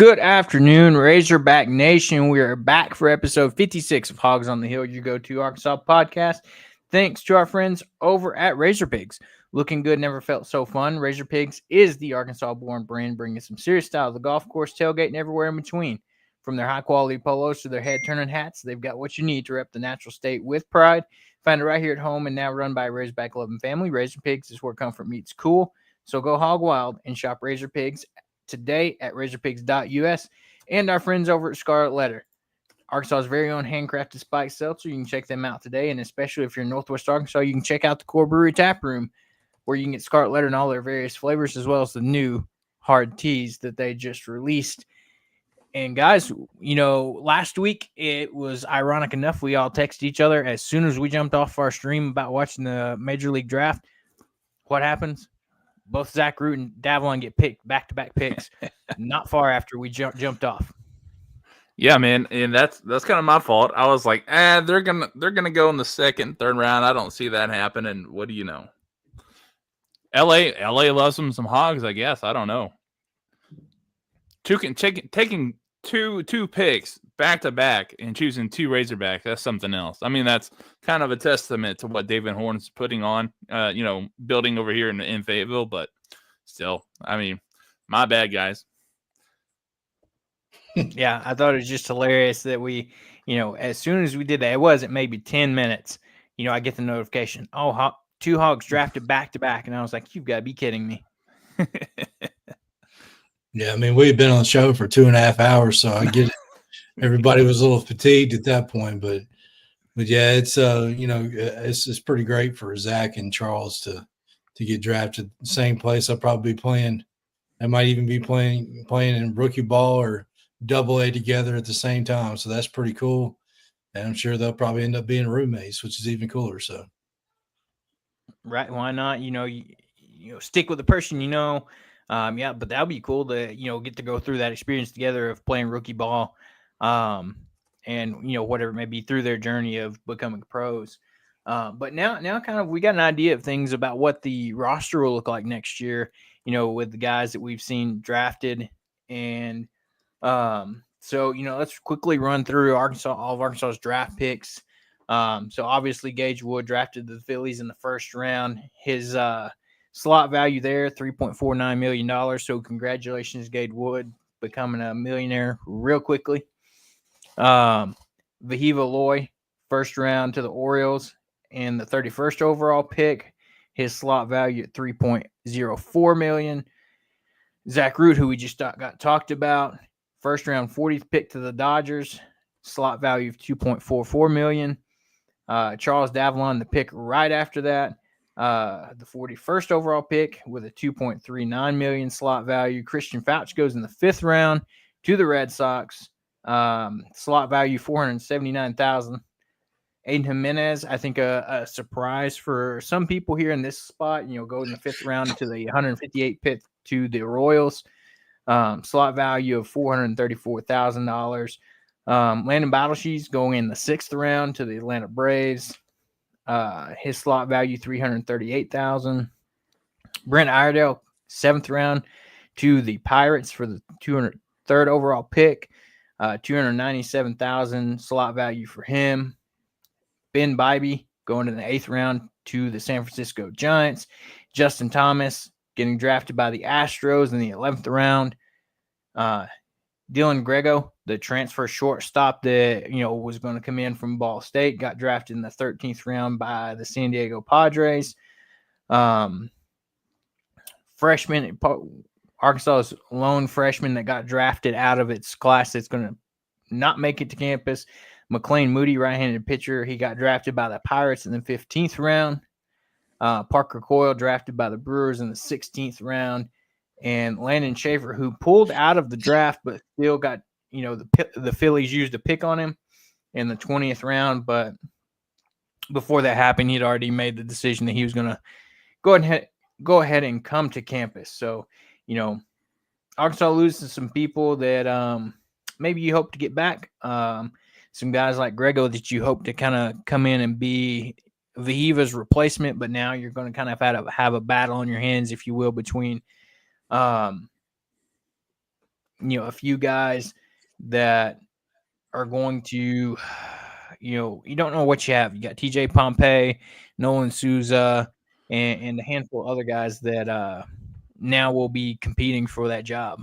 Good afternoon, Razorback Nation. We are back for episode 56 of Hogs on the Hill, your go-to Arkansas podcast. Thanks to our friends over at Razor Pigs. Looking good never felt so fun. Razor Pigs is the Arkansas-born brand, bringing some serious style to the golf course, tailgate, and everywhere in between. From their high-quality polos to their head-turning hats, they've got what you need to rep the natural state with pride. Find it right here at home and now run by a Razorback-loving family. Razor Pigs is where comfort meets cool. So go hog wild and shop Razor Pigs today at razorpigs.us and our friends over at Scarlet Letter, Arkansas's very own handcrafted spiked seltzer. You can check them out today, and especially if you're in Northwest Arkansas, you can check out the Core Brewery Tap Room, where you can get Scarlet Letter and all their various flavors, as well as the new hard teas that they just released. And guys, last week it was ironic enough, we all texted each other as soon as we jumped off our stream about watching the Major League Draft. What happens? Both Zach Root and Davalon get picked, back-to-back picks, not far after we jumped off. Yeah, man, and that's kind of my fault. I was like, they're gonna go in the second, third round. I don't see that happen. And what do you know? LA loves some Hogs, I guess. I don't know. Taking two picks back to back and choosing two Razorbacks, that's something else. I mean, that's kind of a testament to what David Horn's putting on, building over here in Fayetteville. But still, I mean, my bad, guys. Yeah, I thought it was just hilarious that we, as soon as we did that, it wasn't maybe 10 minutes, I get the notification, two Hogs drafted back to back. And I was like, you've got to be kidding me. Yeah, I mean, we've been on the show for 2.5 hours, so I get it. Everybody was a little fatigued at that point, but yeah, it's it's pretty great for Zach and Charles to get drafted the same place. I'll probably be playing. I might even be playing in rookie ball or AA together at the same time, so that's pretty cool. And I'm sure they'll probably end up being roommates, which is even cooler. So, right? Why not? Stick with the person Yeah, but that'd be cool to get to go through that experience together of playing rookie ball, and whatever it may be through their journey of becoming pros. But now kind of we got an idea of things about what the roster will look like next year. With the guys that we've seen drafted, and so let's quickly run through all of Arkansas's draft picks. So obviously Gage Wood drafted the Phillies in the first round. His slot value there, $3.49 million. So congratulations, Gage Wood, becoming a millionaire real quickly. Vahiva Loy, first round to the Orioles, and the 31st overall pick. His slot value at $3.04 million. Zach Root, who we just got talked about, first round 40th pick to the Dodgers, slot value of $2.44 million. Charles Davalon, the pick right after that. The 41st overall pick with a $2.39 million slot value. Christian Fouch goes in the 5th round to the Red Sox. Slot value $479,000. Aiden Jimenez, I think a surprise for some people here in this spot. Go in the 5th round to the 158th pick to the Royals. Slot value of $434,000. Landon Battlesheets going in the 6th round to the Atlanta Braves. His slot value $338,000. Brent Iredale, 7th round to the Pirates for the 203rd overall pick. $297,000 slot value for him. Ben Bybee going in the 8th round to the San Francisco Giants. Justin Thomas getting drafted by the Astros in the 11th round. Dylan Grego, the transfer shortstop that, was going to come in from Ball State, got drafted in the 13th round by the San Diego Padres. Freshman, Arkansas's lone freshman that got drafted out of its class that's going to not make it to campus. McLean Moody, right-handed pitcher, he got drafted by the Pirates in the 15th round. Parker Coyle drafted by the Brewers in the 16th round. And Landon Schaefer, who pulled out of the draft but still got, the Phillies used a pick on him in the 20th round. But before that happened, he'd already made the decision that he was going to go ahead and come to campus. So, Arkansas loses some people that maybe you hope to get back. Some guys like Grego that you hope to kind of come in and be Vahiva's replacement, but now you're going to kind of have a battle on your hands, if you will, between a few guys that are going to, you don't know what you have. You got TJ Pompey, Nolan Souza, and a handful of other guys that now will be competing for that job.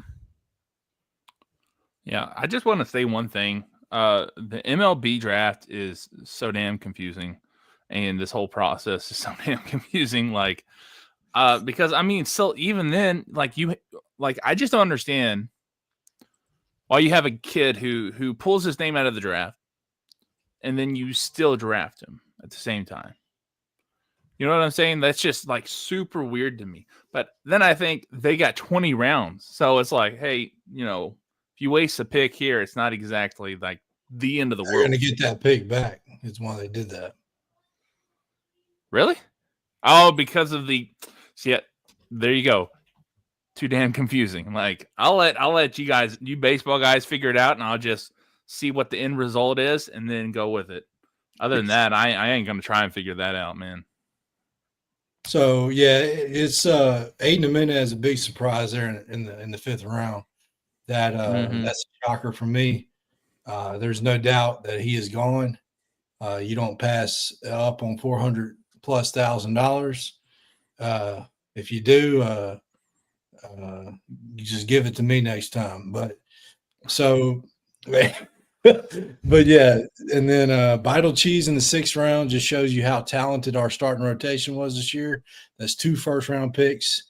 Yeah, I just want to say one thing. The MLB draft is so damn confusing, and this whole process is so damn confusing. Like, because I mean, still, even then, I just don't understand why you have a kid who pulls his name out of the draft, and then you still draft him at the same time. You know what I'm saying? That's just like super weird to me. But then I think they got 20 rounds, so it's like, hey, if you waste a pick here, it's not exactly like the end of the They're world. going to get that pick back. It's why they did that. Really? Oh, because of there you go. Too damn confusing. Like, I'll let you baseball guys figure it out, and I'll just see what the end result is and then go with it. Other than that, I ain't going to try and figure that out, man. So yeah, it's Aiden Jimenez, a big surprise there in the fifth round. That's a shocker for me. There's no doubt that he is gone. You don't pass up on $400,000+. If you do, you just give it to me next time. But so, but yeah, and then Vital Cheese in the sixth round just shows you how talented our starting rotation was this year. That's 2 first-round picks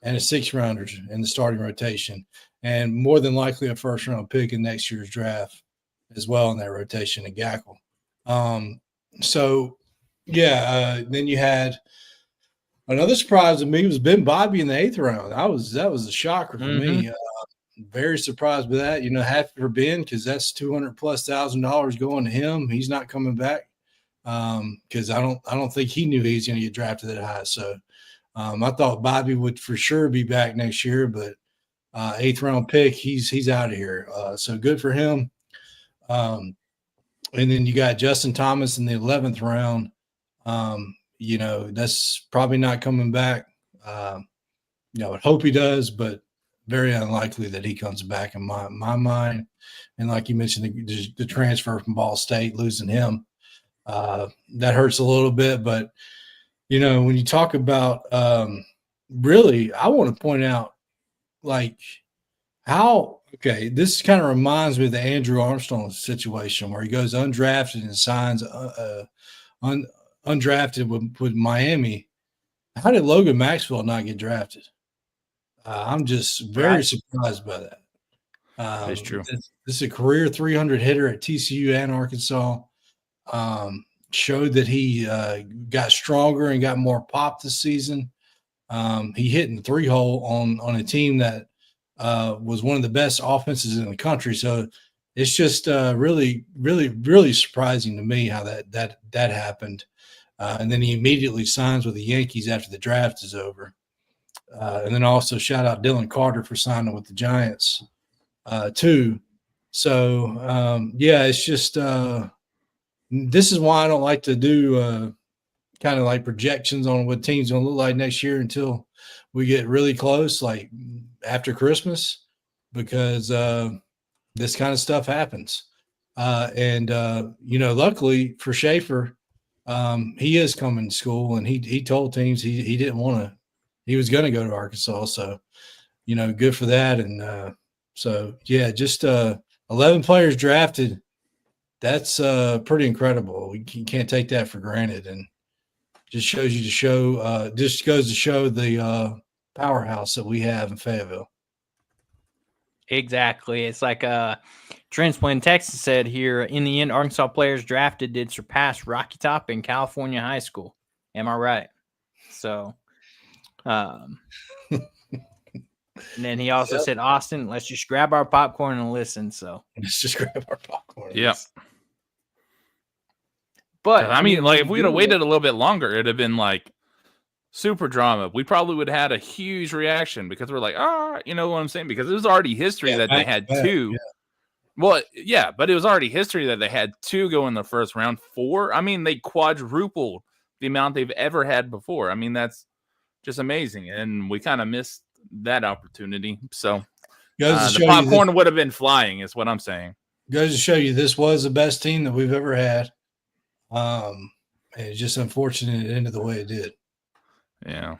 and a 6-rounder in the starting rotation, and more than likely a first-round pick in next year's draft as well in that rotation at Gackle. Then you had another surprise to me was Ben Bobby in the 8th round. That was a shocker for me. Very surprised by that. Happy for Ben because that's $200,000+ going to him. He's not coming back because I don't think he knew he was going to get drafted that high. So I thought Bobby would for sure be back next year, but 8th round pick, he's out of here. So good for him. And then you got Justin Thomas in the 11th round. That's probably not coming back. I hope he does, but very unlikely that he comes back in my mind. And like you mentioned, the transfer from Ball State, losing him, that hurts a little bit. But, when you talk about really, I want to point out this kind of reminds me of the Andrew Armstrong situation where he goes undrafted and signs undrafted with Miami. How did Logan Maxwell not get drafted? I'm just very surprised by that. That's true. This is a career 300 hitter at TCU and Arkansas. Showed that he got stronger and got more pop this season. He hit in the 3-hole on a team that was one of the best offenses in the country. So it's just really, really, really surprising to me how that happened. And then he immediately signs with the Yankees after the draft is over. And then also shout out Dylan Carter for signing with the Giants too. So it's just this is why I don't like to do kind of like projections on what teams going to look like next year until we get really close, like after Christmas, because this kind of stuff happens. Luckily for Schaefer, he is coming to school, and he told teams he didn't want to. He was going to go to Arkansas, so good for that. And just 11 players drafted. That's pretty incredible. You can't take that for granted, and just goes to show the powerhouse that we have in Fayetteville. Exactly. It's like Transplant Texas said here, in the end, Arkansas players drafted did surpass Rocky Top in California high school. Am I right? So, and then he also said, Austin, let's just grab our popcorn and listen. So let's just grab our popcorn. Yep. But I mean, like if we'd have waited a little bit longer, it'd have been like super drama. We probably would have had a huge reaction because we're like, you know what I'm saying? Because it was already history that they had 2. Yeah. Well, yeah, but it was already history that they had 2 go in the first round. 4. I mean, they quadrupled the amount they've ever had before. I mean, that's just amazing. And we kind of missed that opportunity. So Goes to The show you popcorn would have been flying, is what I'm saying. Goes to show you this was the best team that we've ever had. And it's just unfortunate it ended the way it did. Yeah.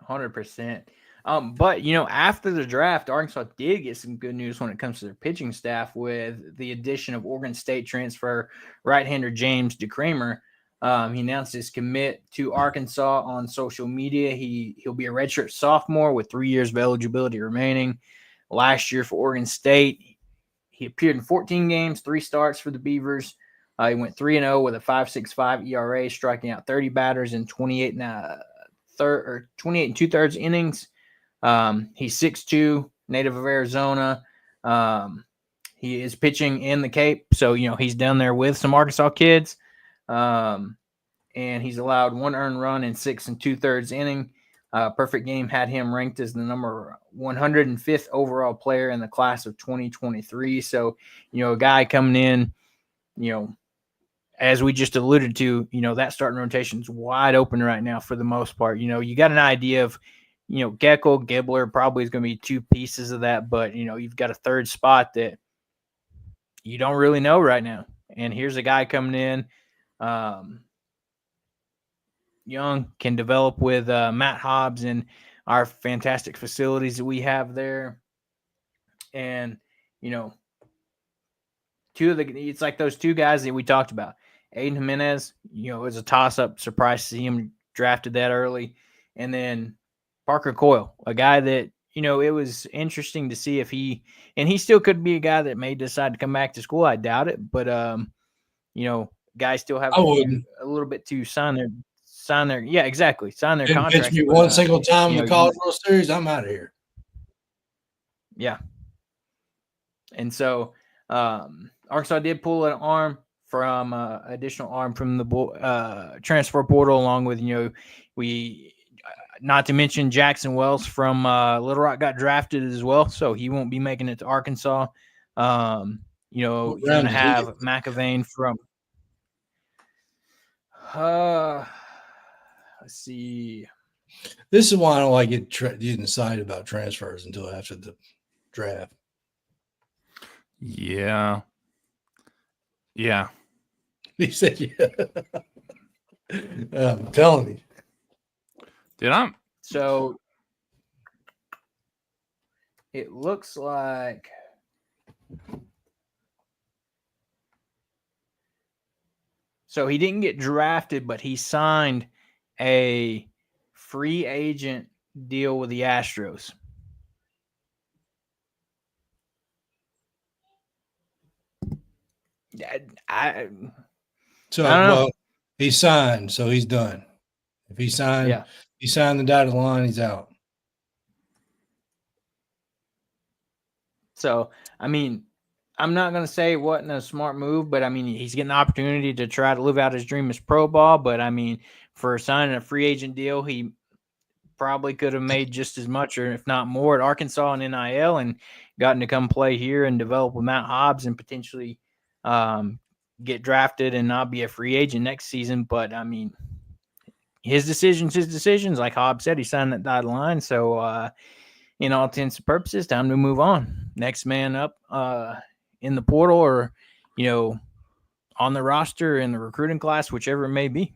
100%. But after the draft, Arkansas did get some good news when it comes to their pitching staff with the addition of Oregon State transfer right-hander James DeCramer. He announced his commit to Arkansas on social media. He'll be a redshirt sophomore with 3 years of eligibility remaining. Last year for Oregon State, he appeared in 14 games, 3 starts for the Beavers. He went 3-0 with a 5.65 ERA, striking out 30 batters in 28 and 2/3 innings. He's 6'2", native of Arizona. He is pitching in the Cape, so he's down there with some Arkansas kids. And he's allowed 1 earned run in 6 2/3 inning. Perfect Game had him ranked as the number 105th overall player in the class of 2023. So, a guy coming in, as we just alluded to, that starting rotation is wide open right now for the most part. You got an idea of, Geckel, Gibbler probably is going to be 2 pieces of that, but, you've got a third spot that you don't really know right now. And here's a guy coming in, young, can develop with Matt Hobbs and our fantastic facilities that we have there. And, it's like those 2 guys that we talked about. Aiden Jimenez, it was a toss-up, surprise to see him drafted that early. And then Parker Coyle, a guy that, it was interesting to see if he still could be a guy that may decide to come back to school. I doubt it, but, guys still have a little bit to sign their contract. Pitch me one single time in the College World Series, I'm out of here. Yeah. And so Arkansas did pull an arm from additional arm from the transfer portal, along with not to mention Jackson Wells from Little Rock got drafted as well, so he won't be making it to Arkansas. You're going to have McAvane from. Let's see. This is why I don't like getting excited about transfers until after the draft. Yeah. He said, "Yeah." I'm telling you. Dude, So it looks like so he didn't get drafted, but he signed a free agent deal with the Astros. I don't know. He signed, so he's done. If he signed, he signed the dotted line, he's out. So, I'm not going to say it wasn't a smart move, but he's getting the opportunity to try to live out his dream as pro ball. But for signing a free agent deal, he probably could have made just as much, or if not more, at Arkansas and NIL, and gotten to come play here and develop with Matt Hobbs and potentially get drafted and not be a free agent next season. But his decisions. Like Hobbs said, he signed that dotted line. So in all intents and purposes, time to move on. Next man up in the portal, or on the roster in the recruiting class, whichever it may be.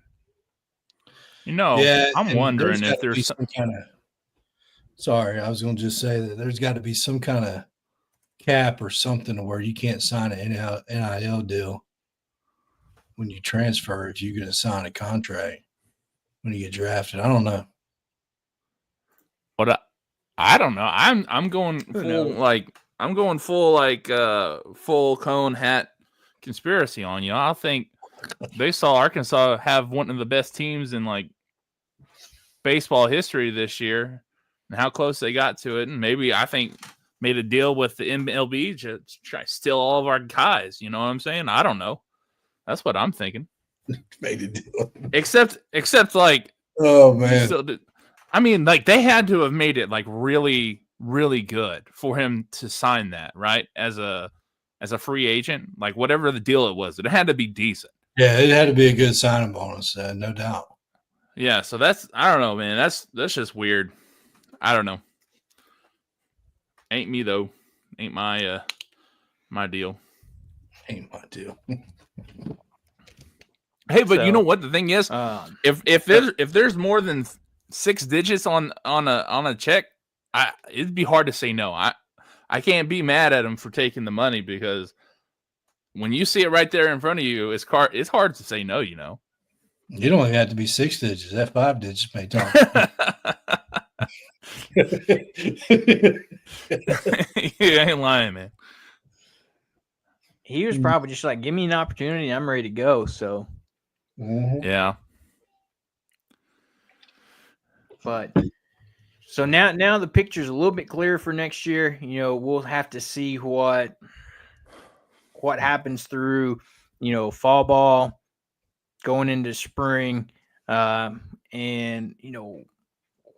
I'm wondering if there's some kind of. Sorry, I was going to just say that there's got to be some kind of cap or something where you can't sign an NIL deal when you transfer if you're going to sign a contract when you get drafted. I don't know. But I don't know. I'm going full cone hat conspiracy on you. I think they saw Arkansas have one of the best teams in baseball history this year, and how close they got to it, and maybe I think made a deal with the MLB to try to steal all of our guys. You know what I'm saying? I don't know. That's what I'm thinking. Made a deal. Except oh man. They had to have made it really, really good for him to sign that, right? As a free agent, whatever the deal it was, it had to be decent. Yeah, it had to be a good signing bonus, no doubt. Yeah, so I don't know, man. That's just weird. I don't know. Ain't me though. Ain't my my deal. Ain't my deal. Hey, but you So, know what the thing is? If there's more than 6 digits on a check, it'd be hard to say no. I can't be mad at them for taking the money because when you see it right there in front of you, it's hard to say no. You know. You don't even have to be 6 digits. That 5 digits may talk. You ain't lying, man. he was probably just like, give me an opportunity. I'm ready to go. So, Yeah. but so now the picture's a little bit clearer for next year. You know, we'll have to see what happens through, you know, fall ball going into spring, and you know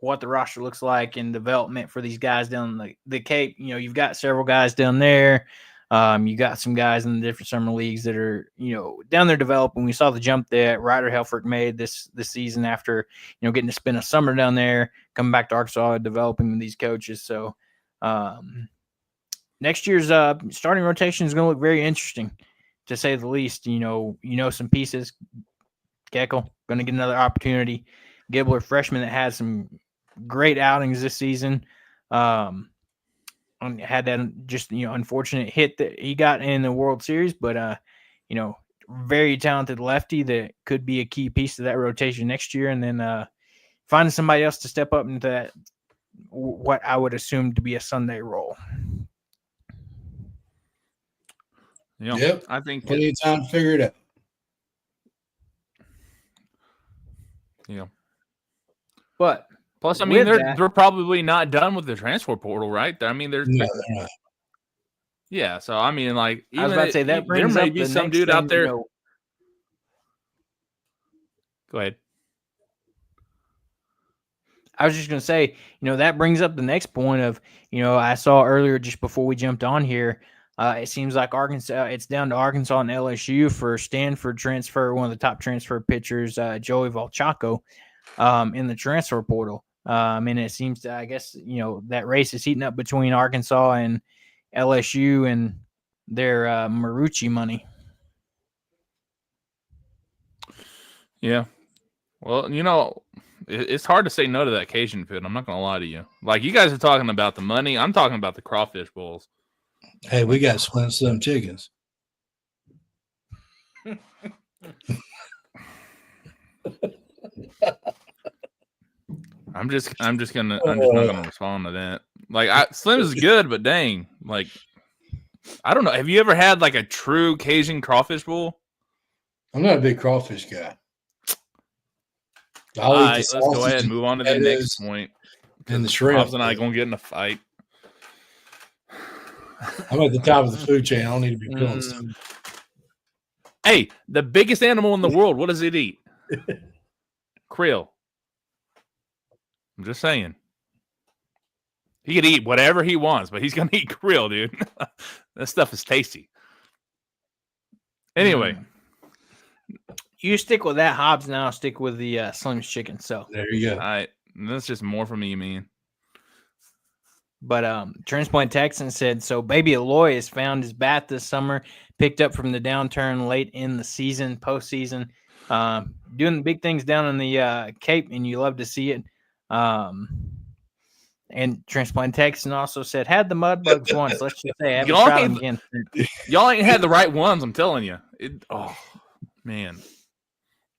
what the roster looks like and development for these guys down the Cape. You know, you've got several guys down there. You got some guys in the different summer leagues that are, you know, down there developing. We saw the jump that Ryder Helfrich made this season after, you know, getting to spend a summer down there, coming back to Arkansas, developing with these coaches. So next year's starting rotation is going to look very interesting, to say the least. You know some pieces. Geckel going to get another opportunity. Gibbler, freshman that had some great outings this season. Had that just, you know, unfortunate hit that he got in the World Series, but you know, very talented lefty that could be a key piece to that rotation next year. And then finding somebody else to step up into that, what I would assume to be a Sunday role. Yeah, Yep. I think plenty of time to figure it out. Yeah. But plus, I mean, they're probably not done with the transfer portal, right? I mean, No, they're not. Yeah, so I mean, like, I was about to say that there brings may up be the some next dude thing, out there. you know, Go ahead. I was just going to say, you know, that brings up the next point of, you know, I saw earlier just before we jumped on here, it seems like Arkansas, it's down to Arkansas and LSU for Stanford transfer, one of the top transfer pitchers, Joey Valchaco, in the transfer portal. And it seems to, I guess, you know, that race is heating up between Arkansas and LSU and their Marucci money. Yeah. Well, you know, it's hard to say no to that Cajun food. I'm not going to lie to you. Like, you guys are talking about the money. I'm talking about the crawfish bowls. Hey, we got Slim chickens. I'm just not gonna respond to that. Like, Slim is good, but dang, like, I don't know. Have you ever had like a true Cajun crawfish bowl? I'm not a big crawfish guy. Let's go ahead and move on to the next point. And the shrimp. Hobbs and I gonna get in a fight. I'm at the top of the food chain. I don't need to be feeling stuff. Hey, the biggest animal in the world, what does it eat? Krill. I'm just saying. He could eat whatever he wants, but he's going to eat krill, dude. That stuff is tasty. Anyway. You stick with that, Hobbs, and I'll stick with the Slim's chicken. So there you go. All right. That's just more for me, man. But Transplant Texan said, so Baby Aloy has found his bat this summer, picked up from the downturn late in the season, postseason, doing big things down in the Cape, and you love to see it. And Transplant Texan also said, had the mud bugs once. Let's just say I haven't shot them again. Y'all ain't had the right ones, I'm telling you. Oh, man.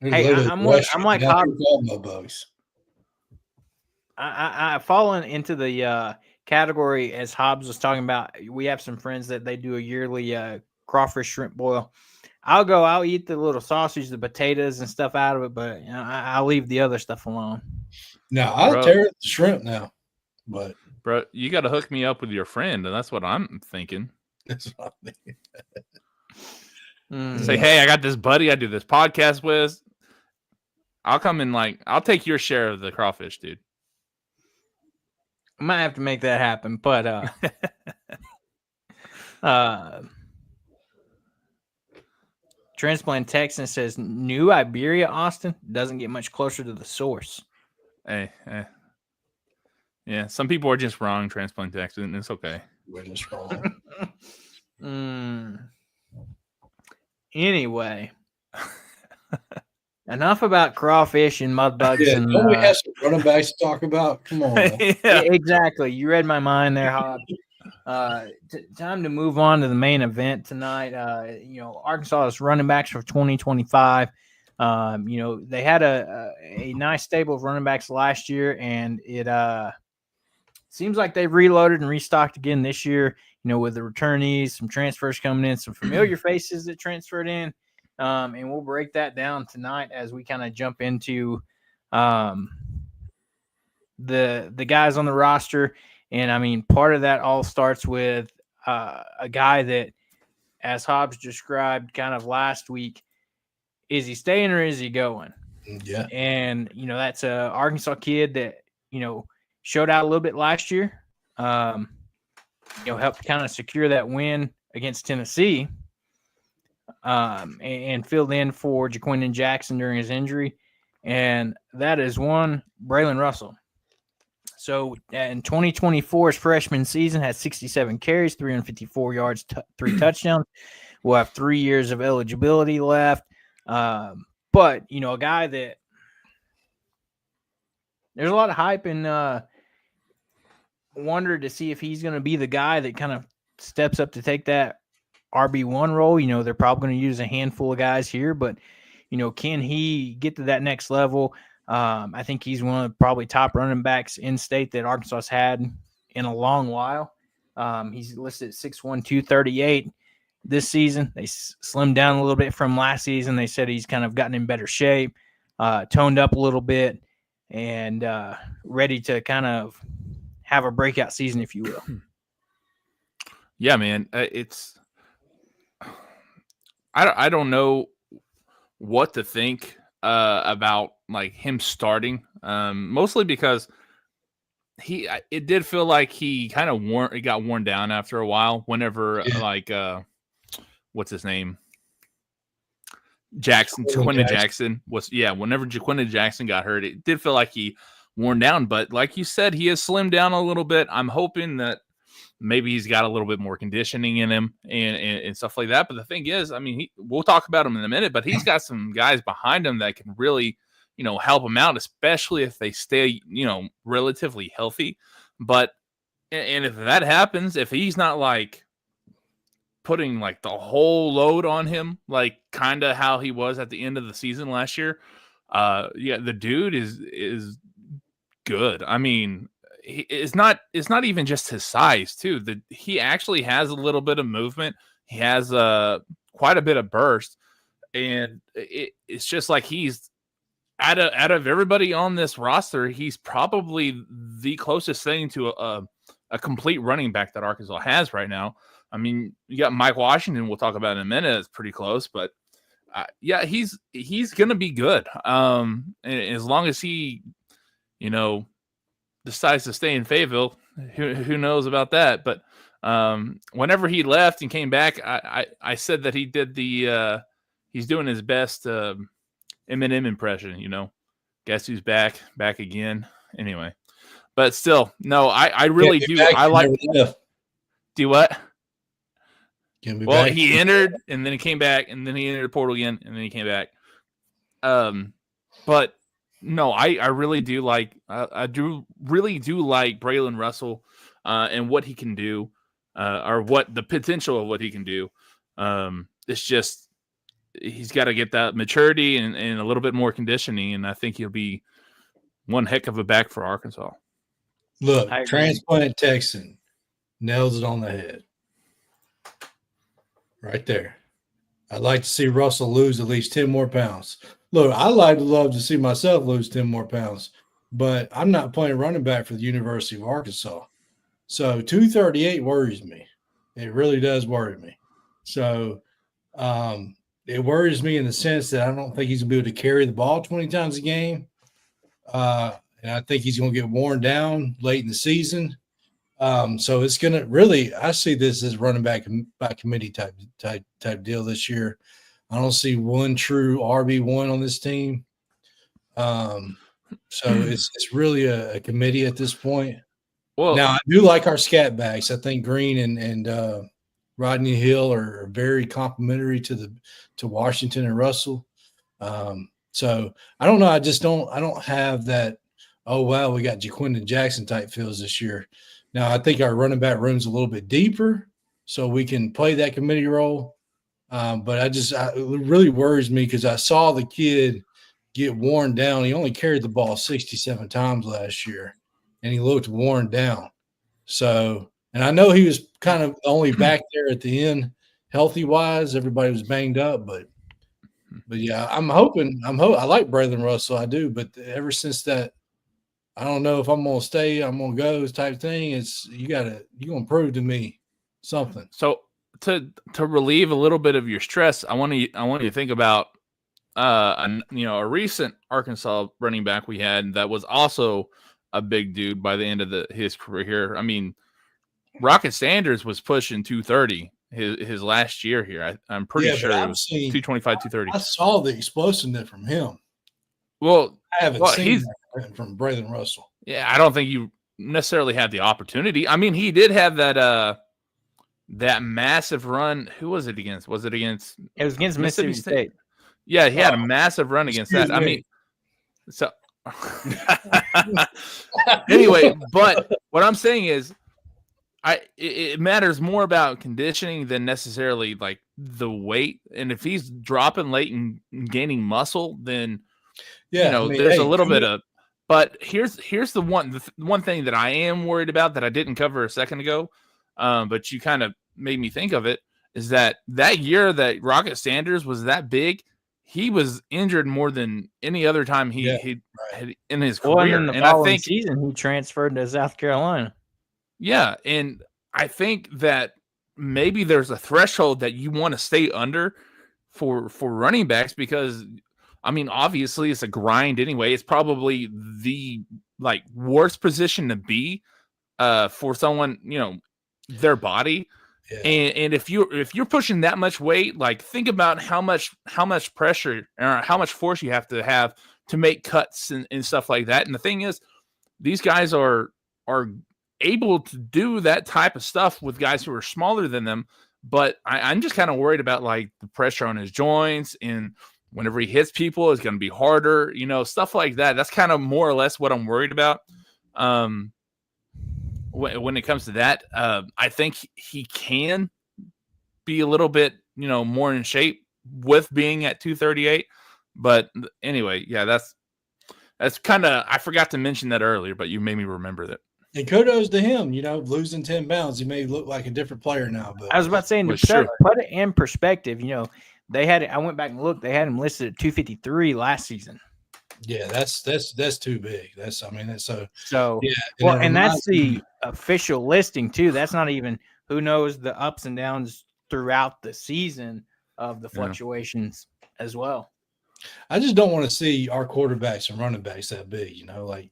Hey, I'm like Hobbs. I've fallen into the category, as Hobbs was talking about. We have some friends that they do a yearly crawfish shrimp boil. I'll eat the little sausage, the potatoes and stuff out of it, but you know, I'll leave the other stuff alone. No, I'll tear the shrimp now. But bro, you got to hook me up with your friend, and that's what I'm thinking. That's what I mean. Say, hey, I got this buddy I do this podcast with. I'll come in, I'll take your share of the crawfish, dude. I might have to make that happen, but Transplant Texan says New Iberia, Austin doesn't get much closer to the source. Hey. Yeah, some people are just wrong, transplant Texan, and it's okay. We're just wrong. Anyway, enough about crawfish and mud bugs. Yeah, And don't we have some running backs to talk about? Come on, man. Yeah. exactly. You read my mind there, Hobbs. Time to move on to the main event tonight. Arkansas's running backs for 2025. They had a nice stable of running backs last year, and it seems like they've reloaded and restocked again this year. With the returnees, some transfers coming in, some familiar faces that transferred in, and we'll break that down tonight as we kind of jump into the guys on the roster. And I mean, part of that all starts with a guy that, as Hobbs described kind of last week, is he staying or is he going? Yeah. And, that's a Arkansas kid that, showed out a little bit last year, helped kind of secure that win against Tennessee, and filled in for Jaquindon Jackson during his injury. And that is one Braylon Russell. So in 2024's freshman season, had 67 carries, 354 yards, 3 touchdowns. We'll have 3 years of eligibility left. But, a guy that there's a lot of hype and wonder to see if he's going to be the guy that kind of steps up to take that RB1 role. They're probably going to use a handful of guys here, but, can he get to that next level? I think he's one of the probably top running backs in state that Arkansas had in a long while. He's listed at 6'1", 238 this season. They slimmed down a little bit from last season. They said he's kind of gotten in better shape, toned up a little bit, and ready to kind of have a breakout season, if you will. Yeah, man. I don't know what to think about like him starting, mostly because it did feel like he kind of got worn down after a while whenever what's his name? Jaquindon Jackson whenever Jaquindon Jackson got hurt, it did feel like he worn down, but like you said, he has slimmed down a little bit. I'm hoping that maybe he's got a little bit more conditioning in him and stuff like that. But the thing is, I mean, we'll talk about him in a minute, but he's got some guys behind him that can really, help him out, especially if they stay, relatively healthy. But, and if that happens, if he's not like putting like the whole load on him, like kind of how he was at the end of the season last year, the dude is good. I mean, it's not even just his size too. He actually has a little bit of movement. He has quite a bit of burst, and it's just like he's out of everybody on this roster, he's probably the closest thing to a complete running back that Arkansas has right now. I mean, you got Mike Washington. We'll talk about in a minute. It's pretty close, but he's gonna be good. And as long as he, decides to stay in Fayetteville, who knows about that? But whenever he left and came back, I said that he did he's doing his best Eminem impression. Guess who's back again? Anyway, but still, no, I really do. I like. Do what? Well, he entered and then he came back, and then he entered the portal again, and then he came back. But no, I really do like. I do really do like Braylon Russell, and what he can do, or what the potential of what he can do. It's just he's got to get that maturity and a little bit more conditioning, and I think he'll be one heck of a back for Arkansas. Look, transplant Texan nails it on the head. Right there. I'd like to see Russell lose at least 10 more pounds. Look, I love to see myself lose 10 more pounds, but I'm not playing running back for the University of Arkansas. So 238 worries me. It really does worry me. So it worries me in the sense that I don't think he's going to be able to carry the ball 20 times a game. And I think he's going to get worn down late in the season. So it's going to really, I see this as running back by committee type deal this year. I don't see one true RB1 on this team. So it's really a committee at this point. Well, now I do like our scat backs. I think Green and Rodney Hill are very complimentary to Washington and Russell. So I don't know. I don't have that. Oh wow, we got Jaquindon Jackson type feels this year. Now I think our running back room's a little bit deeper, so we can play that committee role. But it really worries me because I saw the kid get worn down. He only carried the ball 67 times last year, and he looked worn down. So, and I know he was kind of only back there at the end, healthy wise. Everybody was banged up, but yeah, I like Braylon Russell, I do. But ever since that, I don't know if I'm gonna stay, I'm gonna go type thing. You're gonna prove to me something. So to relieve a little bit of your stress, I want you to think about a recent Arkansas running back we had that was also a big dude by the end of his career. I mean, Rocket Sanders was pushing 230 his last year here. I'm pretty sure it was 225, 230. I saw the explosiveness from him. Well, I haven't seen that from Braylon Russell. Yeah, I don't think you necessarily had the opportunity. I mean, he did have that massive run. Who was it against? Was it against? It was against Mississippi State. Yeah, he had a massive run against that. I mean, so anyway, but what I'm saying is, it matters more about conditioning than necessarily like the weight. And if he's dropping late and gaining muscle, then there's a little bit of. But here's the one thing that I am worried about that I didn't cover a second ago, but you kind of made me think of it, is that year that Rocket Sanders was that big, he was injured more than any other time he had in his career. And the following season, he transferred to South Carolina. Yeah, and I think that maybe there's a threshold that you want to stay under for running backs because, I mean, obviously it's a grind anyway. It's probably the worst position to be for someone, their body. Yeah. And if you're pushing that much weight, like think about how much pressure or how much force you have to make cuts and stuff like that. And the thing is, these guys are able to do that type of stuff with guys who are smaller than them. But I'm just kind of worried about like the pressure on his joints, and whenever he hits people, it's going to be harder, stuff like that. That's kind of more or less what I'm worried about. When it comes to that, I think he can be a little bit, more in shape with being at 238. But anyway, yeah, that's kind of, I forgot to mention that earlier, but you made me remember that. And kudos to him, losing 10 pounds. He may look like a different player now. But I was about to say, put it in perspective, they had it. I went back and looked. They had him listed at 253 last season. Yeah, that's too big. That's so. Yeah, and that's the official listing too. That's not even who knows the ups and downs throughout the season of the fluctuations as well. I just don't want to see our quarterbacks and running backs that big.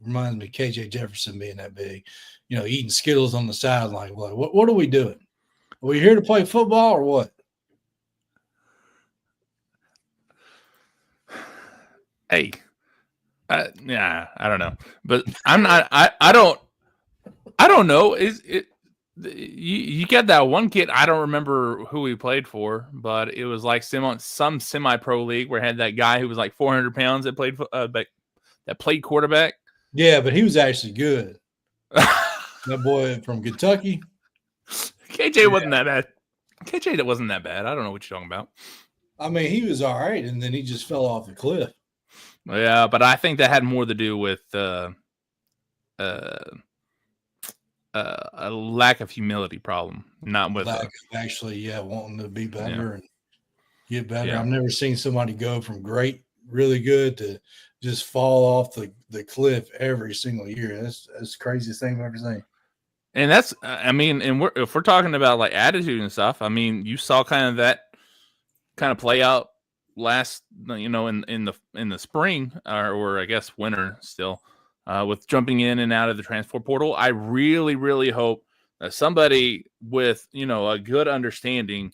Reminds me of KJ Jefferson being that big. Eating Skittles on the sideline. What are we doing? Are we here to play football or what? Hey, yeah, I don't know, but I'm not. I don't know. Is it? You get that one kid. I don't remember who he played for, but it was like some semi-pro league where had that guy who was like 400 pounds that played quarterback. Yeah, but he was actually good. That boy from Kentucky. KJ wasn't that bad. KJ wasn't that bad. I don't know what you're talking about. I mean, he was all right, and then he just fell off the cliff. Yeah, but I think that had more to do with a lack of humility problem, not with wanting to be better and get better. I've never seen somebody go from great, really good to just fall off the cliff every single year. That's the craziest thing I've ever seen. And that's, I mean, and if we're talking about like attitude and stuff, I mean, you saw kind of that kind of play out last, in the spring or I guess winter still, with jumping in and out of the transfer portal. I really, really hope that somebody with, a good understanding,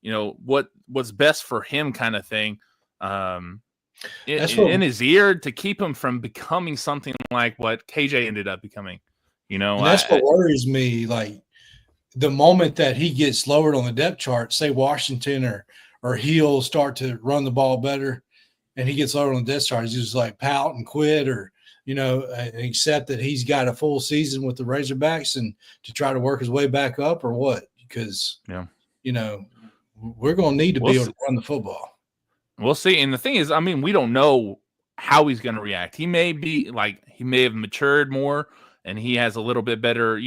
what's best for him kind of thing, in his ear to keep him from becoming something like what KJ ended up becoming. You know, And that's what worries me. Like the moment that he gets lowered on the depth chart, say Washington or he'll start to run the ball better, and he gets lowered on the depth chart, he's just like pout and quit, or accept that he's got a full season with the Razorbacks and to try to work his way back up, or what? Because we're going to need to be able to run the football. We'll see. And the thing is, I mean, we don't know how he's going to react. He may be like, he may have matured more and he has a little bit better,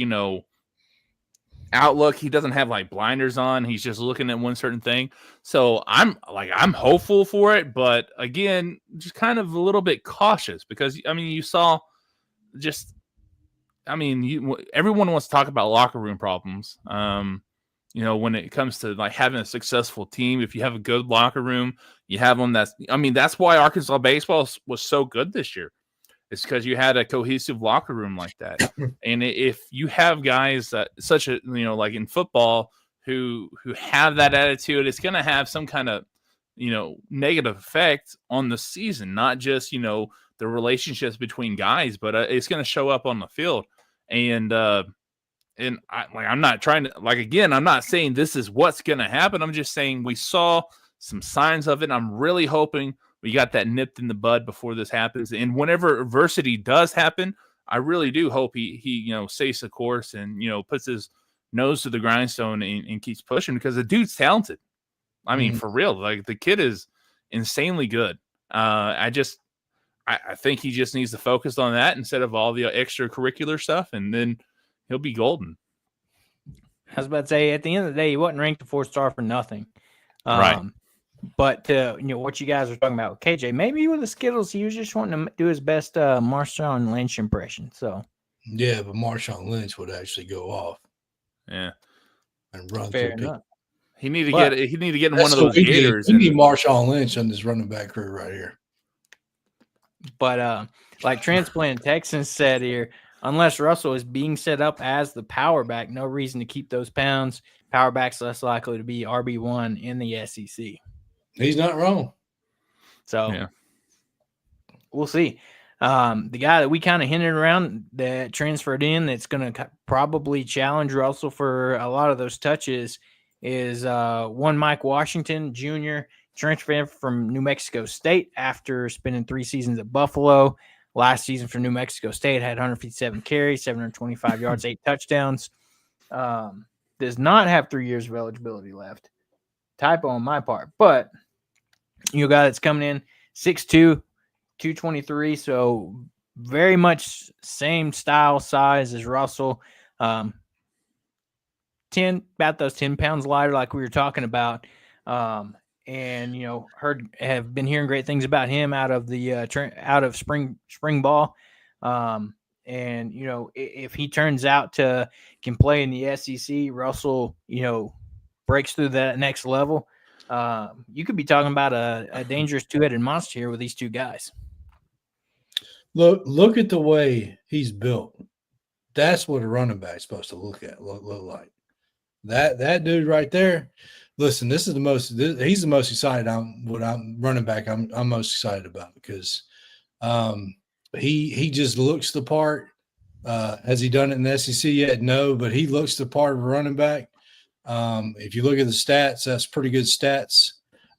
outlook. He doesn't have like blinders on. He's just looking at one certain thing. So I'm hopeful for it, but again, just kind of a little bit cautious because you saw everyone wants to talk about locker room problems. When it comes to like having a successful team, if you have a good locker room, you have them. That's why Arkansas baseball was so good this year. It's because you had a cohesive locker room like that. And if you have guys that like in football who have that attitude, it's going to have some kind of, negative effect on the season, not just, the relationships between guys, but it's going to show up on the field. And I'm not trying to, I'm not saying this is what's going to happen. I'm just saying we saw some signs of it. I'm really hoping we got that nipped in the bud before this happens. And whenever adversity does happen, I really do hope he stays the course and, puts his nose to the grindstone and keeps pushing because the dude's talented. I mean, for real, like the kid is insanely good. I think he just needs to focus on that instead of all the extracurricular stuff. And then he'll be golden. I was about to say, at the end of the day, he wasn't ranked a 4-star for nothing. Right. But what you guys are talking about, KJ, maybe with the Skittles, he was just wanting to do his best Marshawn Lynch impression. So yeah, but Marshawn Lynch would actually go off. Yeah, and run fair through enough. He need to get in one of those gators. We need Marshawn Lynch on this running back crew right here. But like Transplant Texans said here, unless Russell is being set up as the power back, no reason to keep those pounds. Power back's less likely to be RB1 in the SEC. He's not wrong. So we'll see. The guy that we kind of hinted around that transferred in that's going to probably challenge Russell for a lot of those touches is one Mike Washington Jr., transferred from New Mexico State after spending 3 seasons at Buffalo. Last season for New Mexico State had 157 carries, 725 yards, 8 touchdowns. Does not have 3 years of eligibility left. Typo on my part. But a guy that's coming in 6'2", 223, so very much same style, size as Russell. About those 10 pounds lighter like we were talking about. And have been hearing great things about him out of the out of spring ball. And if he turns out to can play in the SEC, Russell breaks through that next level. You could be talking about a dangerous 2-headed monster here with these two guys. Look at the way he's built. That's what a running back is supposed to look like. That dude right there. Listen, this is he's the most excited I'm running back. I'm most excited about because he just looks the part. Has he done it in the SEC yet? No, but he looks the part of a running back. If you look at the stats, that's pretty good stats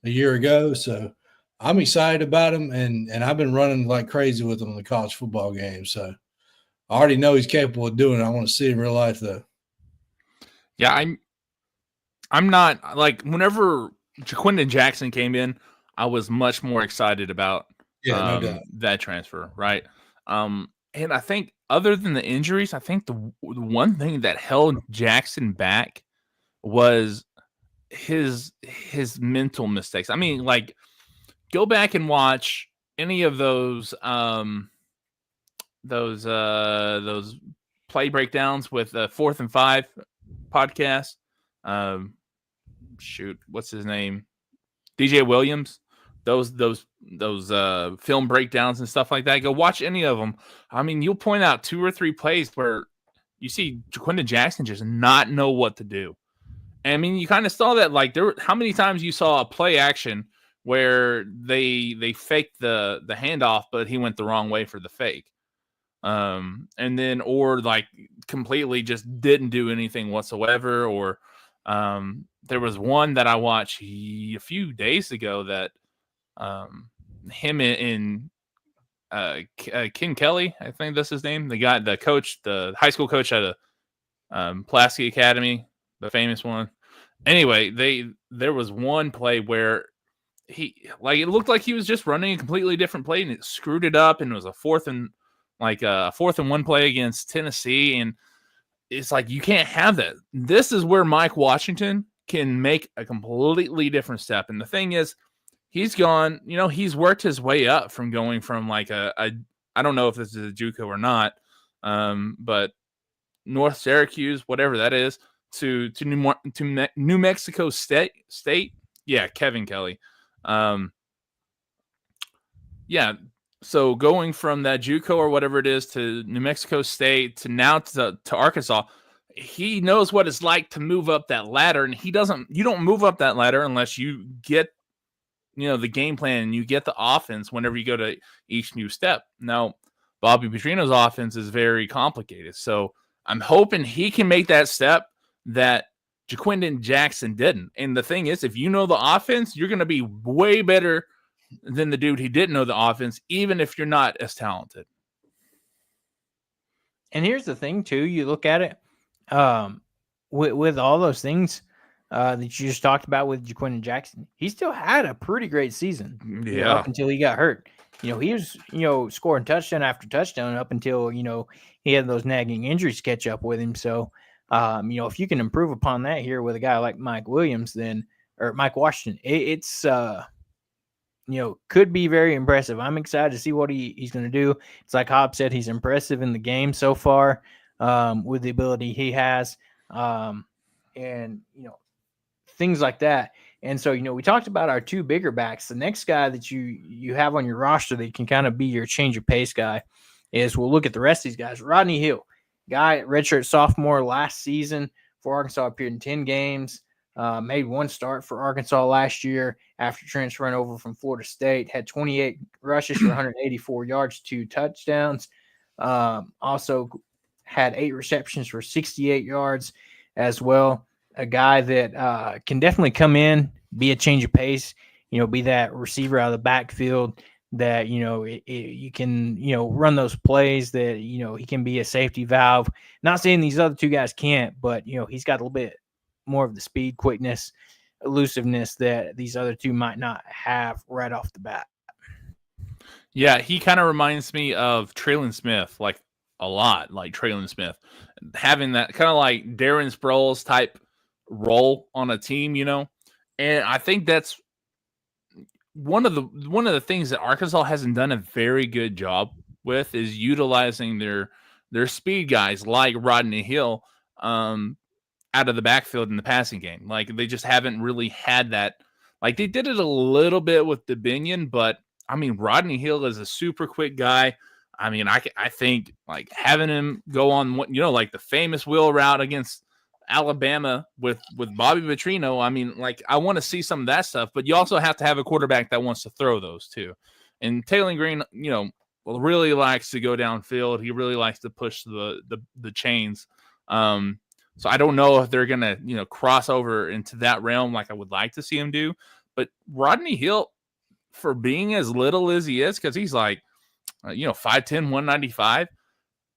a year ago. So I'm excited about him, and I've been running like crazy with him in the college football game. So I already know he's capable of doing it. I want to see it in real life, though. Yeah, I'm not like whenever Jaquindon Jackson came in, I was much more excited about no doubt. That transfer, right? And I think other than the injuries, I think the one thing that held Jackson back was his mental mistakes. I mean, like go back and watch any of those play breakdowns with the 4th and 5 podcast. What's his name? DJ Williams. Those film breakdowns and stuff like that. Go watch any of them. I mean, you'll point out 2 or 3 plays where you see Jaquindon Jackson just not know what to do. And I mean, you kind of saw that. Like how many times you saw a play action where they faked the handoff, but he went the wrong way for the fake. and then or like completely just didn't do anything whatsoever. Or there was one that I watched a few days ago that him and Ken Kelly, I think that's his name, the coach, the high school coach at a Pulaski Academy, the famous one. Anyway, there was one play where it looked like he was just running a completely different play and it screwed it up, and it was a fourth and one play against Tennessee. And it's like, you can't have that. This is where Mike Washington can make a completely different step. And the thing is, he's gone, he's worked his way up from going from like I don't know if this is a JUCO or not, but North Syracuse, whatever that is, to New Mexico State. Yeah, Kevin Kelly. Yeah. So going from that JUCO or whatever it is to New Mexico State to now to Arkansas, he knows what it's like to move up that ladder, and you don't move up that ladder unless you get, the game plan and you get the offense whenever you go to each new step. Now, Bobby Petrino's offense is very complicated. So I'm hoping he can make that step that Jaquindon Jackson didn't. And the thing is, if you know the offense, you're going to be way better than the dude who didn't know the offense, even if you're not as talented. And here's the thing, too. You look at it with all those things that you just talked about with Jaquindon Jackson. He still had a pretty great season up until he got hurt. He was, scoring touchdown after touchdown up until, he had those nagging injuries catch up with him. So, if you can improve upon that here with a guy like Mike Washington, it's could be very impressive. I'm excited to see what he's going to do. It's like Hobbs said, he's impressive in the game so far with the ability he has, and things like that. And so, we talked about our two bigger backs. The next guy that you have on your roster that can kind of be your change of pace guy is, we'll look at the rest of these guys. Rodney Hill, guy, redshirt sophomore last season for Arkansas, appeared in 10 games, made one start for Arkansas last year after transferring over from Florida State, had 28 rushes for 184 yards, 2 touchdowns. Also had 8 receptions for 68 yards as well. A guy that can definitely come in, be a change of pace, be that receiver out of the backfield that, you can, run those plays that, he can be a safety valve. Not saying these other two guys can't, but, he's got a little bit more of the speed, quickness, elusiveness that these other two might not have right off the bat. Yeah, he kind of reminds me of Traylon Smith, like a lot, like Traylon Smith, having that kind of like Darren Sproles type role on a team, and I think that's one of the things that Arkansas hasn't done a very good job with is utilizing their speed guys like Rodney Hill out of the backfield in the passing game. Like, they just haven't really had that. Like, they did it a little bit with Dominion, but I mean, Rodney Hill is a super quick guy. I mean, I think like having him go on like the famous wheel route against Alabama with Bobby Petrino. I mean, like, I want to see some of that stuff, but you also have to have a quarterback that wants to throw those too. And Taylor Green, really likes to go downfield. He really likes to push the chains. So I don't know if they're gonna, cross over into that realm like I would like to see him do. But Rodney Hill, for being as little as he is, because he's like, 5'10", 195.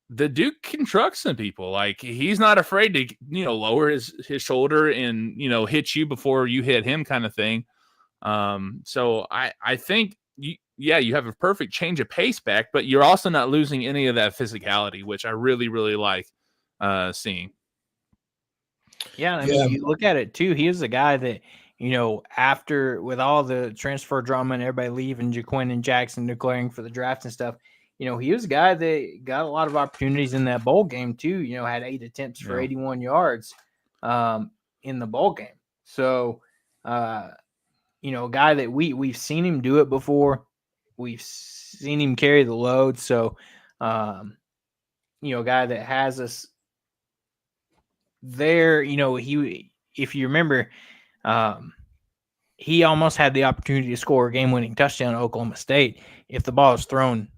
The Duke can truck some people. Like, he's not afraid to, lower his shoulder and, hit you before you hit him, kind of thing. So I think you have a perfect change of pace back, but you're also not losing any of that physicality, which I really, really like seeing. Yeah, I mean, you look at it too. He is a guy that, after with all the transfer drama and everybody leaving, Jaquindon Jackson declaring for the draft and stuff, he was a guy that got a lot of opportunities in that bowl game too. Had 8 attempts for 81 yards in the bowl game. So, a guy that we've seen him do it before. We've seen him carry the load. So, a guy that has us there. If you remember, he almost had the opportunity to score a game-winning touchdown at Oklahoma State if the ball was thrown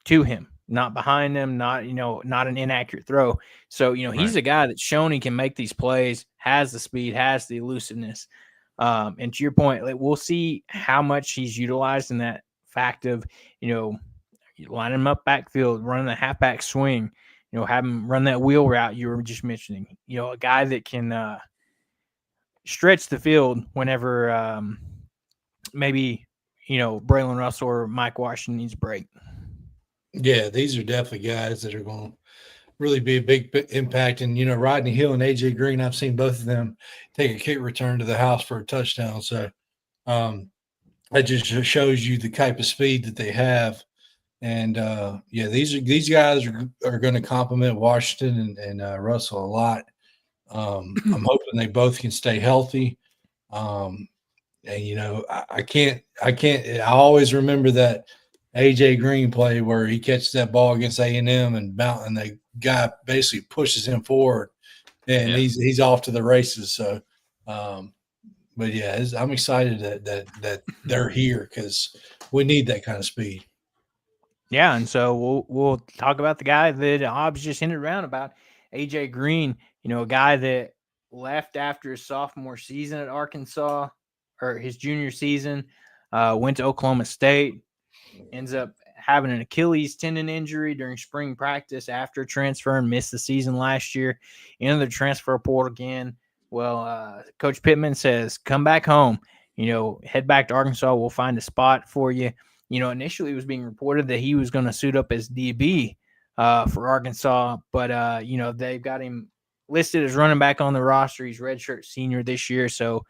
to him. not behind him, not an inaccurate throw. So he's a guy that's shown he can make these plays, has the speed, has the elusiveness. And to your point, we'll see how much he's utilized in that fact of line him up backfield, running the halfback swing, have him run that wheel route you were just mentioning. A guy that can stretch the field whenever maybe Braylon Russell or Mike Washington needs a break. Yeah, these are definitely guys that are going to really be a big impact. And Rodney Hill and AJ Green, I've seen both of them take a kick return to the house for a touchdown. So that just shows you the type of speed that they have. And these guys are going to complement Washington and Russell a lot. I'm hoping they both can stay healthy. And I always remember that AJ Green play where he catches that ball against A&M and the guy basically pushes him forward, and he's off to the races. So, but yeah, I'm excited that they're here because we need that kind of speed. Yeah, and so we'll talk about the guy that Hobbs just hinted around about, AJ Green. A guy that left after his sophomore season at Arkansas, or his junior season, went to Oklahoma State, ends up having an Achilles tendon injury during spring practice after transfer and missed the season last year. Into the transfer portal again. Well, Coach Pittman says, come back home. Head back to Arkansas. We'll find a spot for you. Initially it was being reported that he was going to suit up as DB for Arkansas, but, they've got him listed as running back on the roster. He's redshirt senior this year, so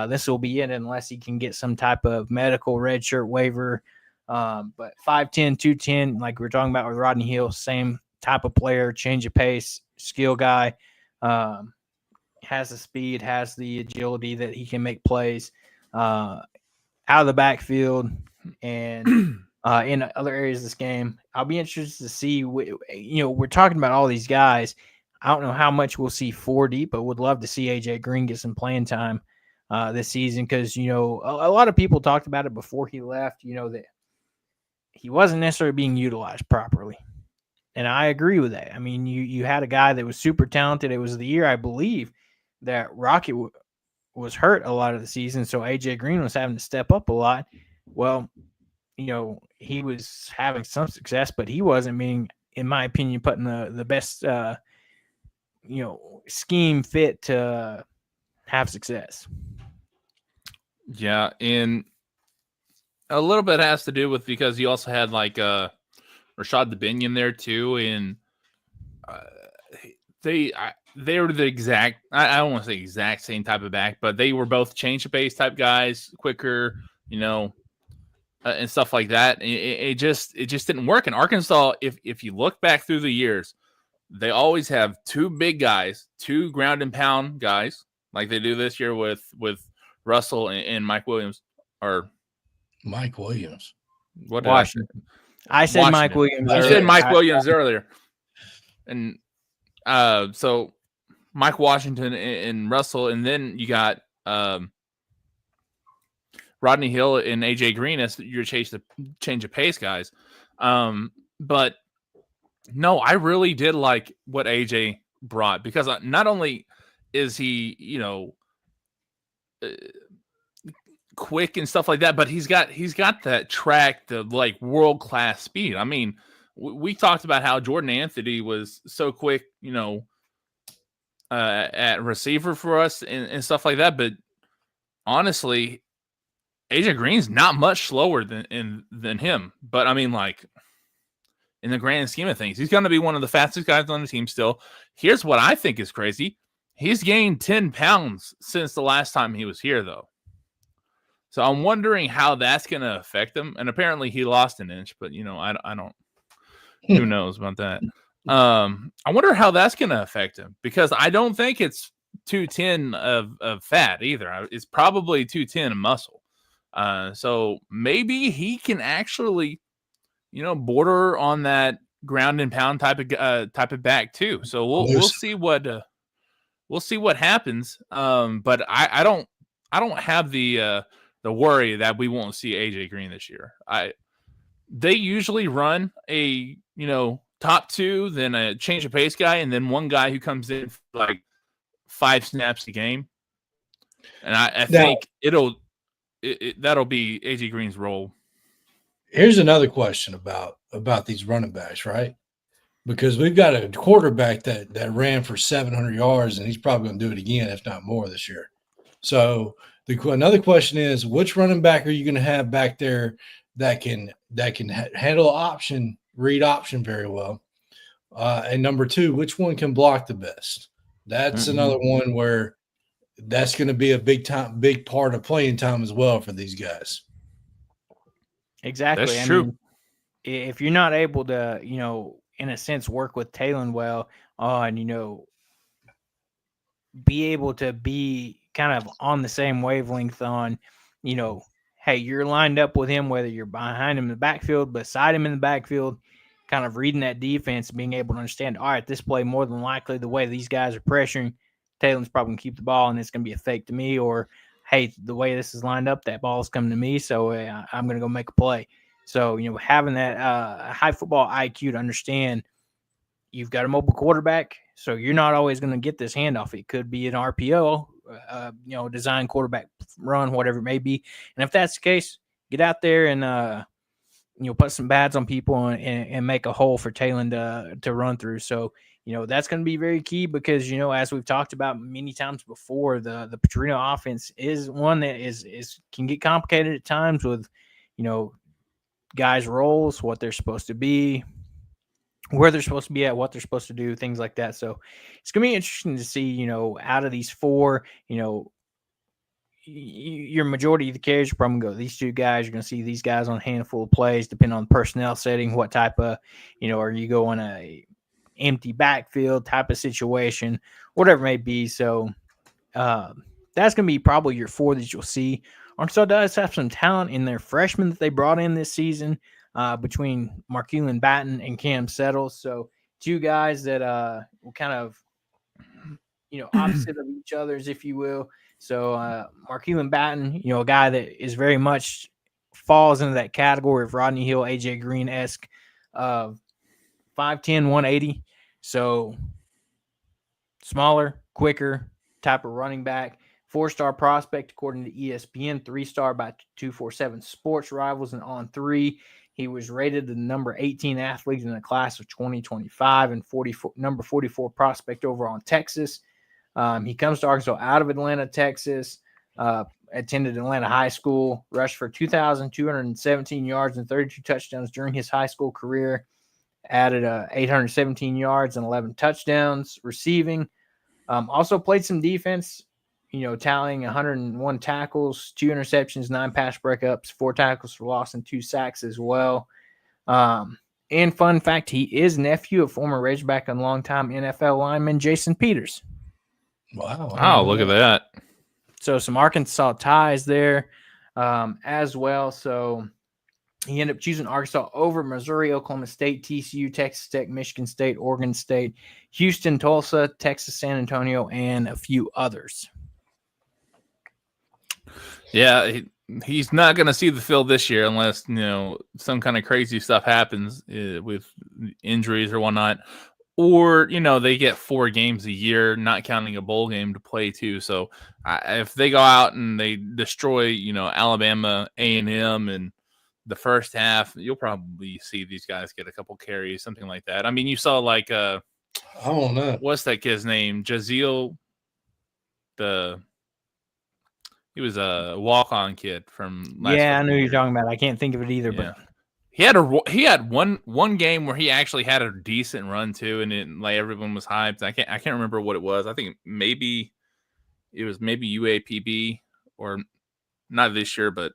this will be it unless he can get some type of medical redshirt waiver. But 5'10", 210, like we were talking about with Rodney Hill, same type of player, change of pace, skill guy, has the speed, has the agility that he can make plays out of the backfield and in other areas of this game. I'll be interested to see, we're talking about all these guys. I don't know how much we'll see 4 deep, but would love to see AJ Green get some playing time this season because, a lot of people talked about it before he left, that he wasn't necessarily being utilized properly. And I agree with that. I mean, you had a guy that was super talented. It was the year, I believe, that Rocket was hurt a lot of the season, so AJ Green was having to step up a lot. Well, he was having some success, but he wasn't being, in my opinion, putting the best, scheme fit to have success. Yeah, and a little bit has to do with because you also had like Rashad Dubinion there too, and they were the exact, I don't want to say exact same type of back, but they were both change of pace type guys, quicker, and stuff like that. It just didn't work. In Arkansas, if you look back through the years, they always have 2 big guys, 2 ground and pound guys, like they do this year with Russell and Mike Williams. Or Mike Williams. What did Washington. I said Washington. Mike Williams. You said Mike Williams earlier. And so Mike Washington and Russell, and then you got Rodney Hill and AJ Green as your change of pace guys. But no, I really did like what AJ brought because not only is he, quick and stuff like that, but he's got that track, the like world-class speed. I mean, we talked about how Jordan Anthony was so quick, at receiver for us and stuff like that. But honestly, AJ Green's not much slower than him. But I mean, like, in the grand scheme of things, he's going to be one of the fastest guys on the team still. Here's what I think is crazy. He's gained 10 pounds since the last time he was here, though. So I'm wondering how that's going to affect him. And apparently he lost an inch, but, I don't, who knows about that. I wonder how that's going to affect him because I don't think it's 210 of fat either. It's probably 210 of muscle. So maybe he can actually, border on that ground and pound type of back too. So we'll see what happens. But I don't have the worry that we won't see AJ Green this year. they usually run a, top two, then a change of pace guy, and then one guy who comes in for like 5 snaps a game. And I think that'll be AJ Green's role. Here's another question about these running backs, right? Because we've got a quarterback that ran for 700 yards, and he's probably going to do it again, if not more, this year. So another question is, which running back are you going to have back there that can handle option, read option very well? And number two, which one can block the best? That's another one where that's going to be a big part of playing time as well for these guys. Exactly. That's true. Mean, if you're not able to, in a sense, work with Talon well on, be able to be kind of on the same wavelength on, hey, you're lined up with him, whether you're behind him in the backfield, beside him in the backfield, kind of reading that defense, being able to understand, all right, this play more than likely the way these guys are pressuring, Talon's probably going to keep the ball and it's going to be a fake to me, or, hey, the way this is lined up, that ball's coming to me, so I'm going to go make a play. So, having that high football IQ to understand you've got a mobile quarterback, so you're not always going to get this handoff. It could be an RPO, design quarterback run, whatever it may be. And if that's the case, get out there and, put some pads on people and make a hole for Talon to run through. So, that's going to be very key because, as we've talked about many times before, the Petrino offense is one that can get complicated at times with, guys' roles, what they're supposed to be, where they're supposed to be at, what they're supposed to do, things like that. So it's going to be interesting to see, out of these four, your majority of the carries are probably going to go these two guys. You're going to see these guys on a handful of plays, depending on the personnel setting, what type of, are you going a empty backfield type of situation, whatever it may be. So that's going to be probably your four that you'll see. Arkansas does have some talent in their freshmen that they brought in this season between Markeelan Batten and Cam Settles. So two guys that will kind of, opposite of each other's, if you will. So Markeelan Batten, a guy that is very much falls into that category of Rodney Hill, AJ Green-esque, 5'10", 180. So smaller, quicker type of running back. 4-star prospect, according to ESPN, 3-star by 247 Sports Rivals, and on 3. He was rated the number 18 athlete in the class of 2025 and number 44 prospect overall in Texas. He comes to Arkansas out of Atlanta, Texas, attended Atlanta High School, rushed for 2,217 yards and 32 touchdowns during his high school career, added 817 yards and 11 touchdowns receiving. Also played some defense, tallying 101 tackles, 2 interceptions, 9 pass breakups, 4 tackles for loss, and 2 sacks as well. And fun fact, he is nephew of former Razorback and longtime NFL lineman Jason Peters. Wow, look at that. So some Arkansas ties there as well. So he ended up choosing Arkansas over Missouri, Oklahoma State, TCU, Texas Tech, Michigan State, Oregon State, Houston, Tulsa, Texas, San Antonio, and a few others. Yeah, he's not going to see the field this year unless, some kind of crazy stuff happens with injuries or whatnot. Or, they get 4 games a year, not counting a bowl game to play too. So if they go out and they destroy, Alabama, A&M and the first half, you'll probably see these guys get a couple carries, something like that. I mean, you saw like I don't know. What's that kid's name? Jaziel, he was a walk-on kid from last I knew you're talking about. I can't think of it either, yeah. But he had one game where he actually had a decent run too, and everyone was hyped. I can't remember what it was. I think maybe it was UAPB or not this year, but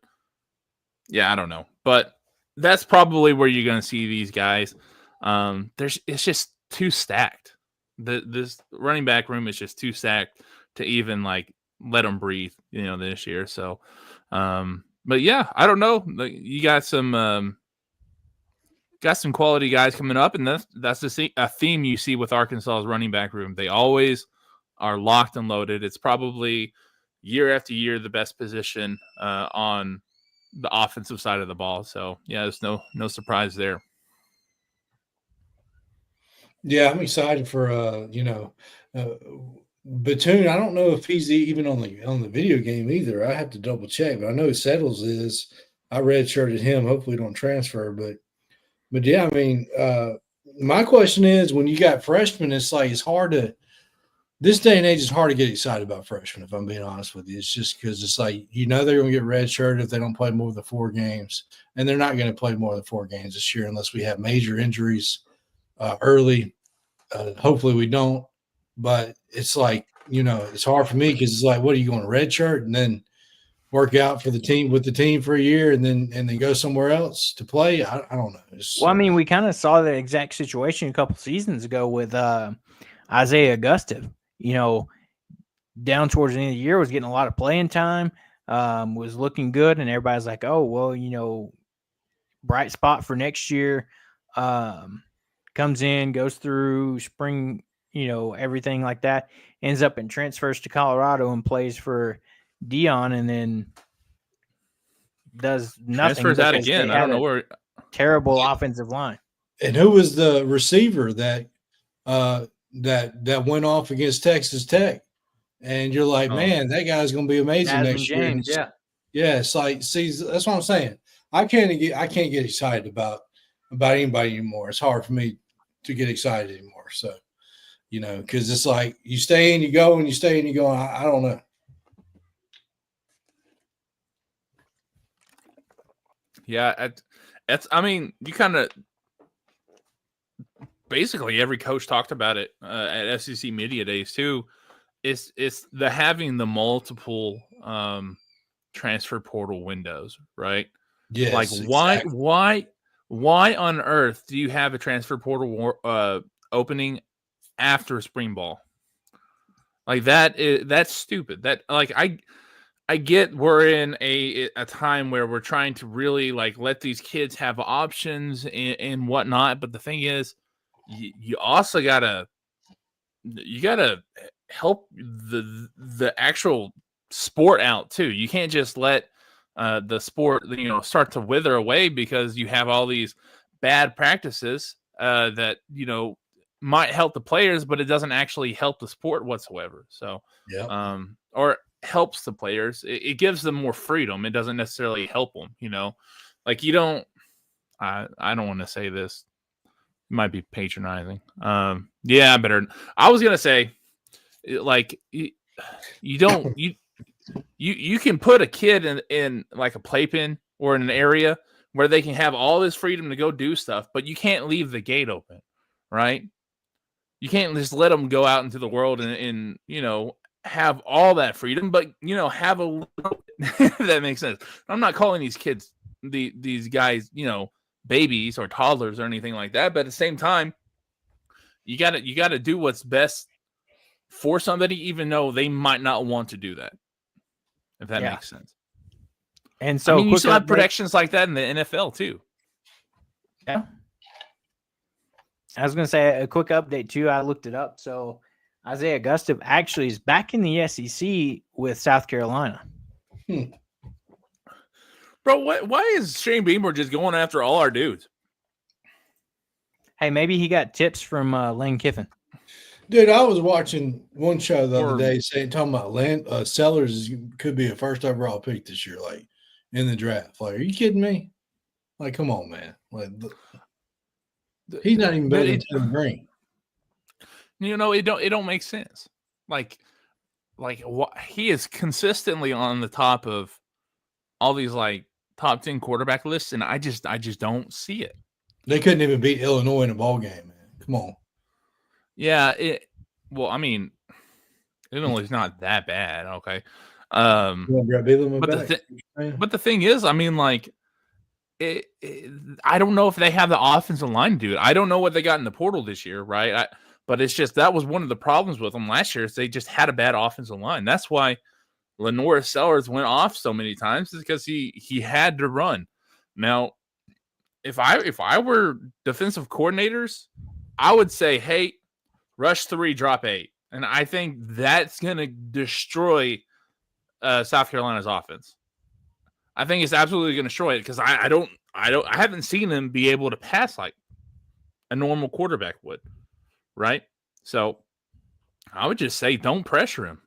yeah, I don't know. But that's probably where you're going to see these guys. It's just too stacked. This running back room is just too stacked to even let them breathe, this year. So, but yeah, I don't know. You got some quality guys coming up, and that's a theme you see with Arkansas's running back room. They always are locked and loaded. It's probably year after year the best position on the offensive side of the ball. So yeah, there's no surprise there. Yeah, I'm excited for Batum. I don't know if he's even on the video game either. I have to double check, but I know Settles is. I redshirted him. Hopefully, don't transfer, but yeah, I mean, my question is, when you got freshmen, it's like it's hard to. This day and age, it's hard to get excited about freshmen. If I'm being honest with you, it's just because it's like they're going to get redshirted if they don't play more than 4 games, and they're not going to play more than 4 games this year unless we have major injuries early. Hopefully we don't, but it's like, it's hard for me because it's like, what are you going to redshirt and then work out for the team with the team for a year and then go somewhere else to play? I don't know. Well, I mean, we kind of saw the exact situation a couple seasons ago with Isaiah Augusta. Down towards the end of the year was getting a lot of playing time, was looking good, and everybody's like, oh, well, bright spot for next year. Comes in, goes through spring, everything like that, ends up in transfers to Colorado and plays for Dion, and then does nothing. Transfers out again. I don't know where. Terrible offensive line. And who was the receiver that went off against Texas Tech? And you're like, man, that guy's going to be amazing next year. James, yeah. Yeah, it's like, see, that's what I'm saying. I can't get excited about anybody anymore. It's hard for me to get excited anymore. So, because it's like you stay and you go and you stay and you go. I don't know. Yeah, I mean, you kind of basically every coach talked about it at SEC Media Days too. It's the having the multiple transfer portal windows, right? Yes. Like exactly. Why on earth do you have a transfer portal opening after spring ball? Like that's stupid. That like I get we're in a time where we're trying to really like let these kids have options and whatnot, but the thing is, you also gotta help the actual sport out too. You can't just let the sport start to wither away because you have all these bad practices that might help the players, but it doesn't actually help the sport whatsoever. So or helps the players. It gives them more freedom. It doesn't necessarily help them, like you don't I don't want to say this, it might be patronizing. Yeah, better. I was gonna say, like, you don't you can put a kid in like a playpen or in an area where they can have all this freedom to go do stuff, but you can't leave the gate open, right? You can't just let them go out into the world and have all that freedom, but have a little if that makes sense. I'm not calling these kids these guys babies or toddlers or anything like that, but at the same time, you gotta do what's best for somebody, even though they might not want to do that. If that makes sense. And so you still have protections like that in the NFL too. Yeah. I was going to say a quick update too. I looked it up. So Isaiah Augusta actually is back in the SEC with South Carolina. Bro, why is Shane Beamer just going after all our dudes? Hey, maybe he got tips from Lane Kiffin. Dude, I was watching one show the other day talking about Sellers could be a first overall pick this year, like in the draft. Like, are you kidding me? Like, come on, man. Like, he's not even better than Tim Green. It don't make sense. Like he is consistently on the top of all these like top 10 quarterback lists, and I just don't see it. They couldn't even beat Illinois in a ball game, man. Come on. Yeah, Illinois is not that bad, okay. But the thing is, I mean, like, I don't know if they have the offensive line to do it. I don't know what they got in the portal this year, right? But it's just that was one of the problems with them last year is they just had a bad offensive line. That's why Lenore Sellers went off so many times, is because he had to run. Now, if I were defensive coordinators, I would say, hey, rush 3, drop 8. And I think that's going to destroy South Carolina's offense. I think it's absolutely going to destroy it because I haven't seen him be able to pass like a normal quarterback would, right? So I would just say don't pressure him.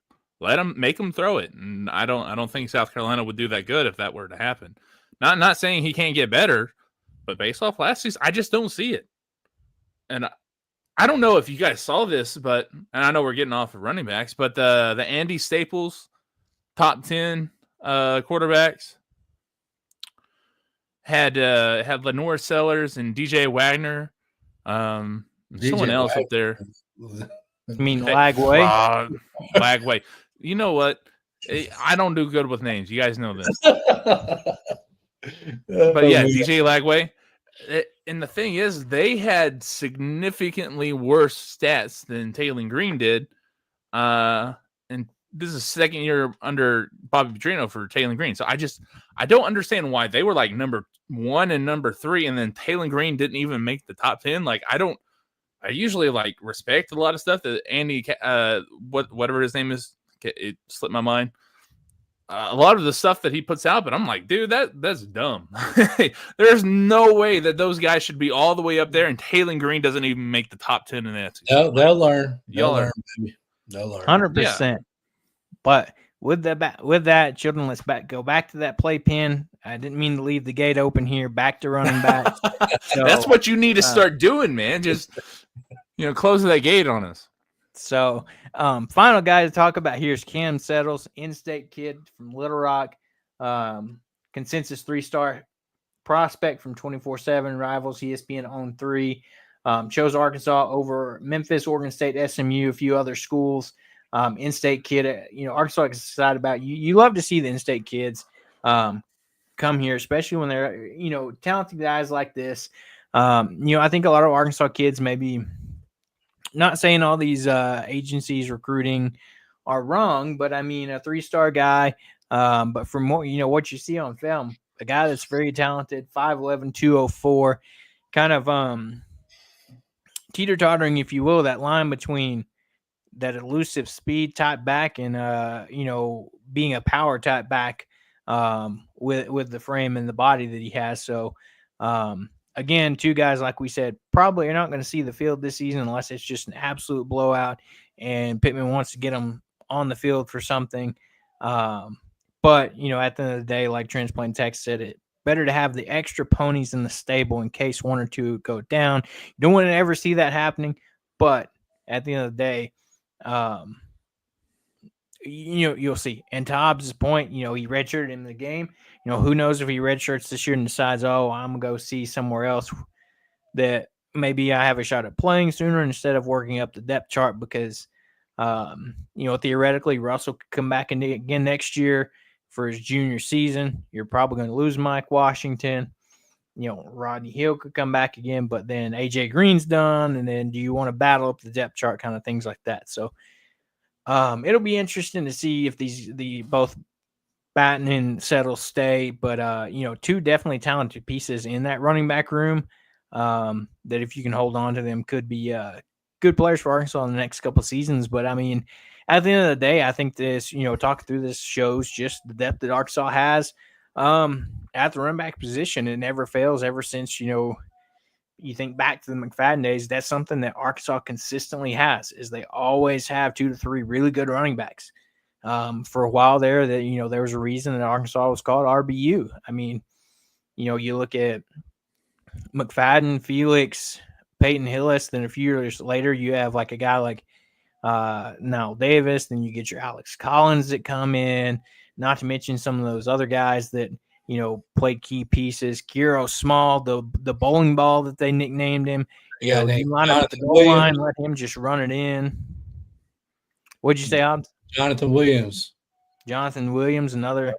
Make him throw it. And I don't think South Carolina would do that good if that were to happen. Not saying he can't get better, but based off last season, I just don't see it. And I don't know if you guys saw this, and I know we're getting off of running backs, but the Andy Staples top 10 quarterbacks had Lenore Sellers and DJ Wagner, someone else up there. I mean, Lagway. Lagway. You know what? I don't do good with names. You guys know this. But yeah, DJ Lagway. And the thing is, they had significantly worse stats than Taylor Green did. And this is the second year under Bobby Petrino for Taylor Green. So I don't understand why they were like number 1 and number 3, and then Taylor Green didn't even make the top 10. Like, I usually like respect a lot of stuff that Andy, whatever his name is, it slipped my mind. A lot of the stuff that he puts out, but I'm like, dude, that's dumb. There's no way that those guys should be all the way up there, and Taylor Green doesn't even make the top 10 in that. They'll learn. They'll learn. They'll learn. 100%. But with that, children, let's go back to that playpen. I didn't mean to leave the gate open here. Back to running back. So, that's what you need to start doing, man. Just close that gate on us. So, final guy to talk about here is Cam Settles, in-state kid from Little Rock, consensus 3-star prospect from 24/7 Rivals, ESPN on 3. Chose Arkansas over Memphis, Oregon State, SMU, a few other schools. In-state kid, Arkansas is excited about you. You love to see the in-state kids come here, especially when they're, talented guys like this. I think a lot of Arkansas kids, maybe not saying all these agencies recruiting are wrong, but I mean, a 3-star guy. But from what you see on film, a guy that's very talented, 5'11", 204, kind of teeter-tottering, if you will, that line between that elusive speed type back and being a power type back with the frame and the body that he has. So again, 2 guys, like we said, probably are not going to see the field this season unless it's just an absolute blowout and Pittman wants to get them on the field for something. But at the end of the day, like Transplant Tech said, it better to have the extra ponies in the stable in case 1 or 2 go down. You don't want to ever see that happening, but at the end of the day, you'll see. And to Hobbs' point, he redshirted in the game. Who knows if he redshirts this year and decides, I'm going to go see somewhere else that maybe I have a shot at playing sooner instead of working up the depth chart because, theoretically, Russell could come back again next year for his junior season. You're probably going to lose Mike Washington. Rodney Hill could come back again, but then AJ Green's done. And then do you want to battle up the depth chart, kind of things like that? So it'll be interesting to see if the both Batten and Settle stay, but 2 definitely talented pieces in that running back room that if you can hold on to them could be good players for Arkansas in the next couple of seasons. But I mean, at the end of the day, I think this, talking through this shows just the depth that Arkansas has at the running back position. It never fails ever since, you think back to the McFadden days. That's something that Arkansas consistently has, is they always have 2 to 3 really good running backs. For a while there, that there was a reason that Arkansas was called RBU. I mean, you look at McFadden, Felix, Peyton Hillis. Then a few years later, you have like a guy like Nile Davis. Then you get your Alex Collins that come in. Not to mention some of those other guys that played key pieces. Kiro Small, the bowling ball that they nicknamed him. You line up at the goal line, let him just run it in. What'd you say, Hobbs? Jonathan Williams, another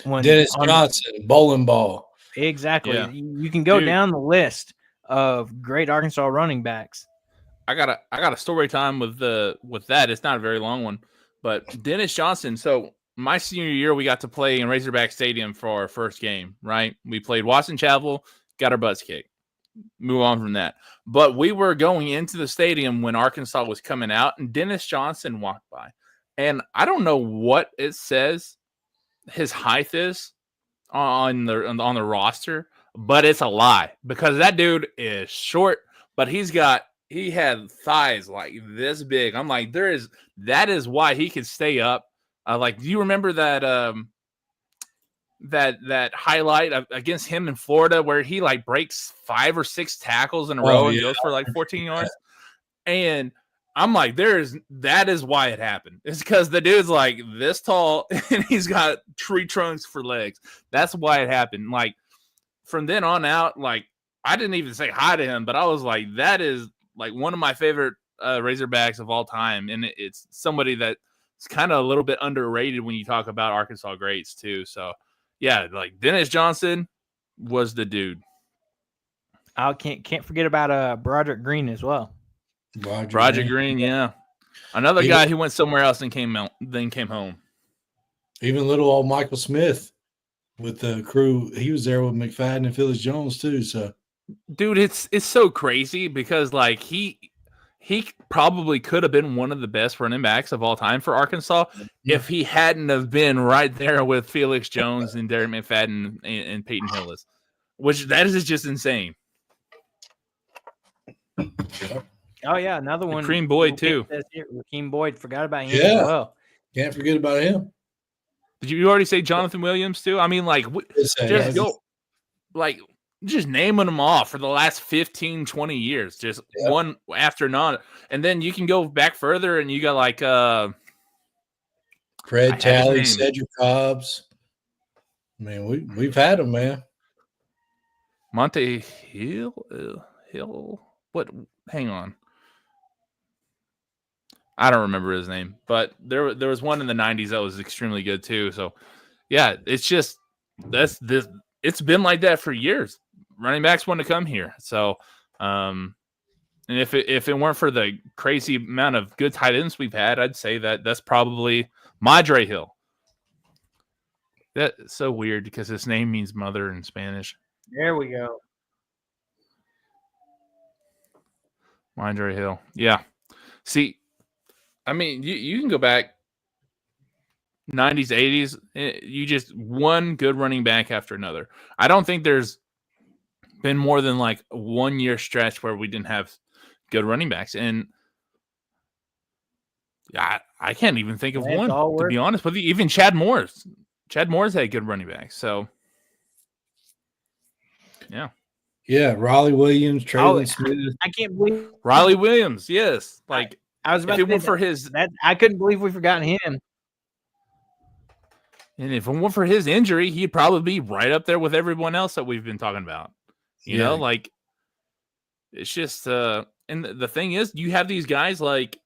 one. Dennis Johnson, bowling ball. Exactly. Yeah. You can go down the list of great Arkansas running backs. I got a story time with that. It's not a very long one, but Dennis Johnson. So my senior year, we got to play in Razorback Stadium for our first game. Right, we played Watson Chapel, got our butts kicked. Move on from that. But we were going into the stadium when Arkansas was coming out, and Dennis Johnson walked by. And I don't know what it says his height is, on the roster, but it's a lie because that dude is short, but he had thighs like this big. I'm like, that is why he could stay up. Like, do you remember that that highlight against him in Florida where he like breaks 5 or 6 tackles in a row and goes for like 14 yards? And I'm like, that is why it happened. It's because the dude's like this tall and he's got tree trunks for legs. That's why it happened. Like, from then on out, like, I didn't even say hi to him, but I was like, that is like one of my favorite Razorbacks of all time. And it's somebody that's kind of a little bit underrated when you talk about Arkansas greats too. So yeah, like Dennis Johnson was the dude. I can't forget about Broderick Green as well. Roger Green, yeah. Another guy who went somewhere else and came home. Even little old Michael Smith with the crew, he was there with McFadden and Phyllis Jones too. So, dude, it's so crazy because like he probably could have been one of the best running backs of all time for Arkansas if he hadn't have been right there with Felix Jones and Derek McFadden and Peyton Hillis, which that is just insane. Oh yeah, another one. Rakeem Boyd too. Rakeem Boyd, forgot about him as well. Can't forget about him. Did you already say Jonathan Williams too? I mean, like, just naming them off for the last 15, 20 years, just one after another. And then you can go back further and you got like Fred Talley, Cedric Hobbs. I mean, we've had them, man. Monte Hill. What? Hang on. I don't remember his name, but there was one in the 90s that was extremely good too. So, yeah, it's just it's been like that for years. Running backs want to come here. So, and if it weren't for the crazy amount of good tight ends we've had, I'd say that's probably Madre Hill. That's so weird because his name means mother in Spanish. There we go. Madre Hill. Yeah. See, I mean, you can go back 90s, 80s. You just one good running back after another. I don't think there's been more than like 1 year stretch where we didn't have good running backs. And I can't even think of one, to be honest with you. Even Chad Morris. Chad Morris had good running backs. So, yeah. Yeah, Raleigh Williams, Traylon Smith. I can't believe Raleigh Williams, yes. Like, I was about to say I couldn't believe we've forgotten him. And if it weren't for his injury, he'd probably be right up there with everyone else that we've been talking about. You know, like, it's just and the thing is, you have these guys like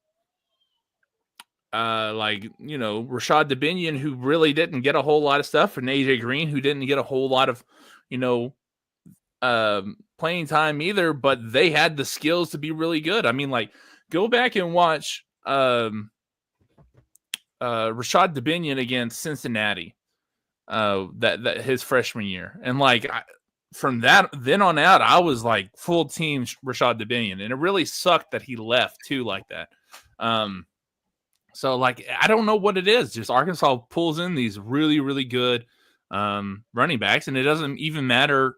you know, Rashad Dubinion, who really didn't get a whole lot of stuff, and AJ Green, who didn't get a whole lot of, you know, playing time either, but they had the skills to be really good. I mean, like, go back and watch Rashad Dubinion against Cincinnati that his freshman year. And like from that then on out, I was like full team Rashad Dubinion, and it really sucked that he left too like that. So like, I don't know what it is. Just Arkansas pulls in these really, really good running backs, and it doesn't even matter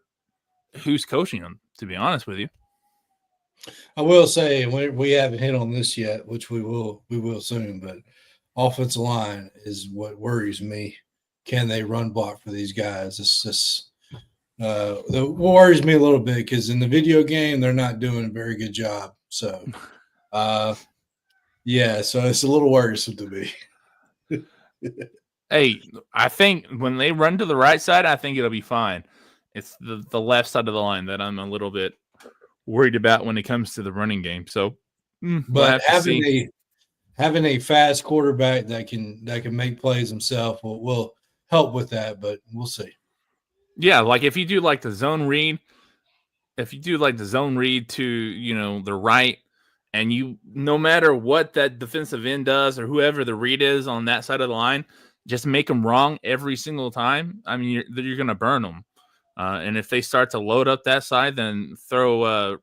who's coaching them, to be honest with you. I will say we haven't hit on this yet, which we will soon, but offensive line is what worries me. Can they run block for these guys? It's just that worries me a little bit because in the video game they're not doing a very good job. So yeah, so it's a little worrisome to me. Hey, I think when they run to the right side, I think it'll be fine. It's the left side of the line that I'm a little bit worried about when it comes to the running game. So, but having a fast quarterback that can make plays himself will help with that. But we'll see. Yeah, like if you do like the zone read, to, you know, the right, and you, no matter what that defensive end does or whoever the read is on that side of the line, just make them wrong every single time. I mean, you're going to burn them. And if they start to load up that side, then throw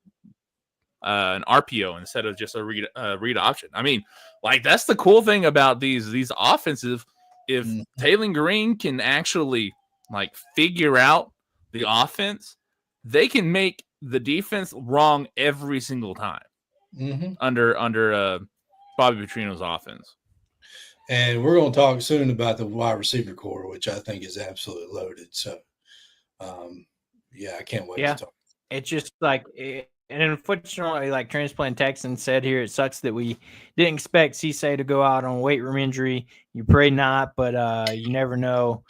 an RPO instead of just a read option. I mean, like, that's the cool thing about these offensive. If Taylor Green can actually like figure out the offense, they can make the defense wrong every single time under Bobby Petrino's offense. And we're going to talk soon about the wide receiver core, which I think is absolutely loaded. So, I can't wait to talk. It's just like, and unfortunately, like Transplant Texan said here, it sucks that we didn't expect Cisse to go out on weight room injury. You pray not, but you never know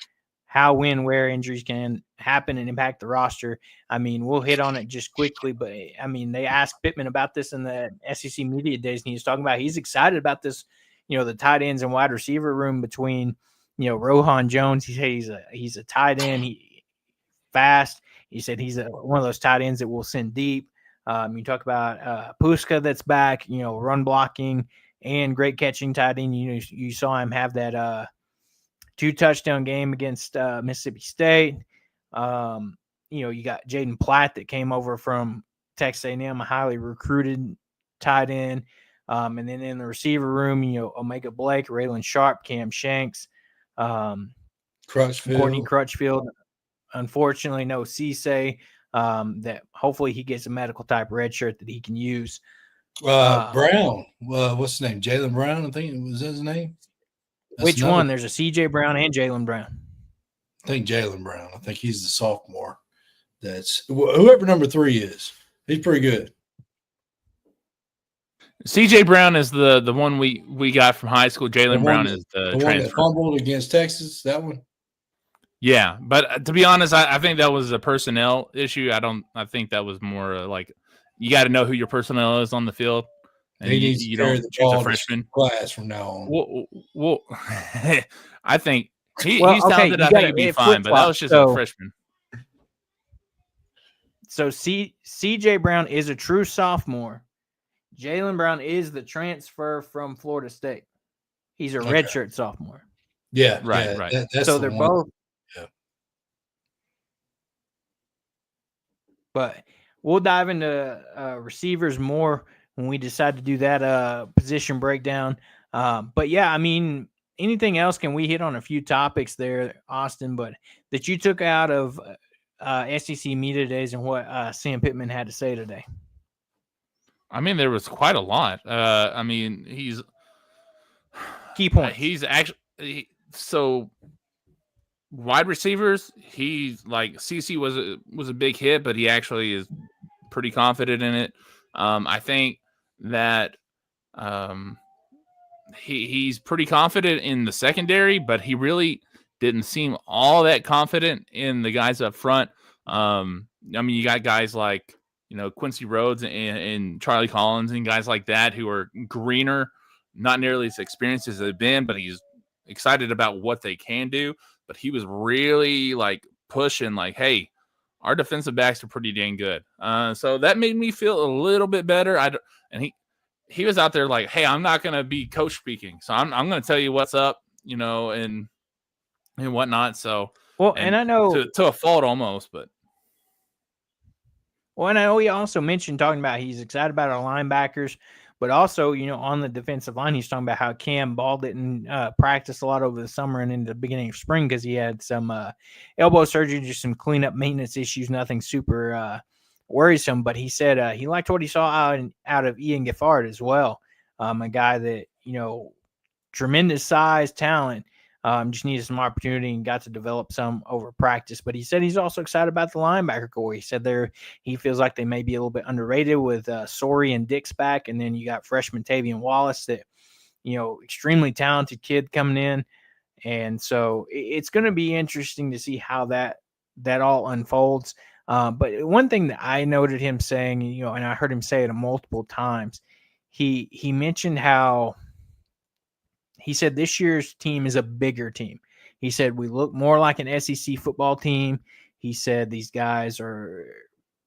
how, when, where injuries can happen and impact the roster. I mean, we'll hit on it just quickly, but I mean, they asked Pittman about this in the SEC media days, and he was talking about he's excited about this, the tight ends and wide receiver room between, Rohan Jones. He said he's a tight end. He fast. He said he's one of those tight ends that will send deep. You talk about Puska that's back, run blocking and great catching tight end. You saw him have that 2-touchdown game against Mississippi State. You got Jaden Platt that came over from Texas A&M, a highly recruited tight end. And then in the receiver room, Omega Blake, Raylan Sharp, Cam Shanks, Courtney Crutchfield. Unfortunately, no Cisse. That hopefully he gets a medical type red shirt that he can use. Brown, what's his name? Jalen Brown, I think was his name. Which one? There's a CJ Brown and Jalen Brown. I think Jalen Brown. I think he's the sophomore. That's whoever number 3 is. He's pretty good. CJ Brown is the one we got from high school. Jalen Brown is the transfer. One that fumbled against Texas. That one. Yeah, but to be honest, I think that was a personnel issue. I think that was more like you got to know who your personnel is on the field. And you don't choose a freshman class from now on. Well, I think he's talented. I think he'd be fine, but that was just a freshman. So CJ Brown is a true sophomore. Jalen Brown is the transfer from Florida State. He's a redshirt sophomore. Yeah, right. That's so they're both. Yeah. But we'll dive into receivers more when we decide to do that position breakdown. But yeah, I mean, anything else? Can we hit on a few topics there, Austin? But that you took out of SEC media days and what Sam Pittman had to say today. I mean, there was quite a lot. I mean, he's key points. He's actually so wide receivers. He's like CC was a big hit, but he actually is pretty confident in it. I think that he's pretty confident in the secondary, but he really didn't seem all that confident in the guys up front. I mean, you got guys like Quincy Rhodes and Charlie Collins and guys like that who are greener, not nearly as experienced as they've been, but he's excited about what they can do. But he was really like pushing, like, hey, our defensive backs are pretty dang good. So that made me feel a little bit better. And he was out there like, hey, I'm not going to be coach speaking. So I'm going to tell you what's up, and whatnot. So, and I know to a fault almost, but. Well, and I know he also mentioned talking about he's excited about our linebackers, but also, on the defensive line, he's talking about how Cam Ball didn't practice a lot over the summer and into the beginning of spring because he had some elbow surgery, just some cleanup maintenance issues, nothing super worrisome. But he said he liked what he saw out of Ian Giffard as well, a guy that, tremendous size, talent. Just needed some opportunity and got to develop some over practice. But he said he's also excited about the linebacker core. He said he feels like they may be a little bit underrated with Sorey and Dix back. And then you got freshman Tavian Wallace that, extremely talented kid coming in. And so it's going to be interesting to see how that all unfolds. But one thing that I noted him saying, and I heard him say it multiple times, he mentioned how he said this year's team is a bigger team. He said we look more like an SEC football team. He said these guys are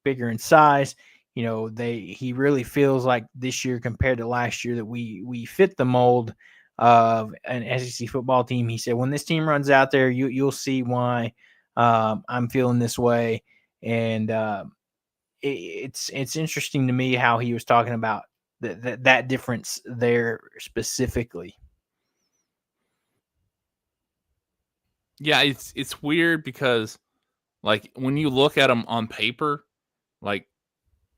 bigger in size. He really feels like this year compared to last year that we fit the mold of an SEC football team. He said when this team runs out there, you'll see why I'm feeling this way. And it's interesting to me how he was talking about that difference there specifically. Yeah, it's weird because like when you look at them on paper, like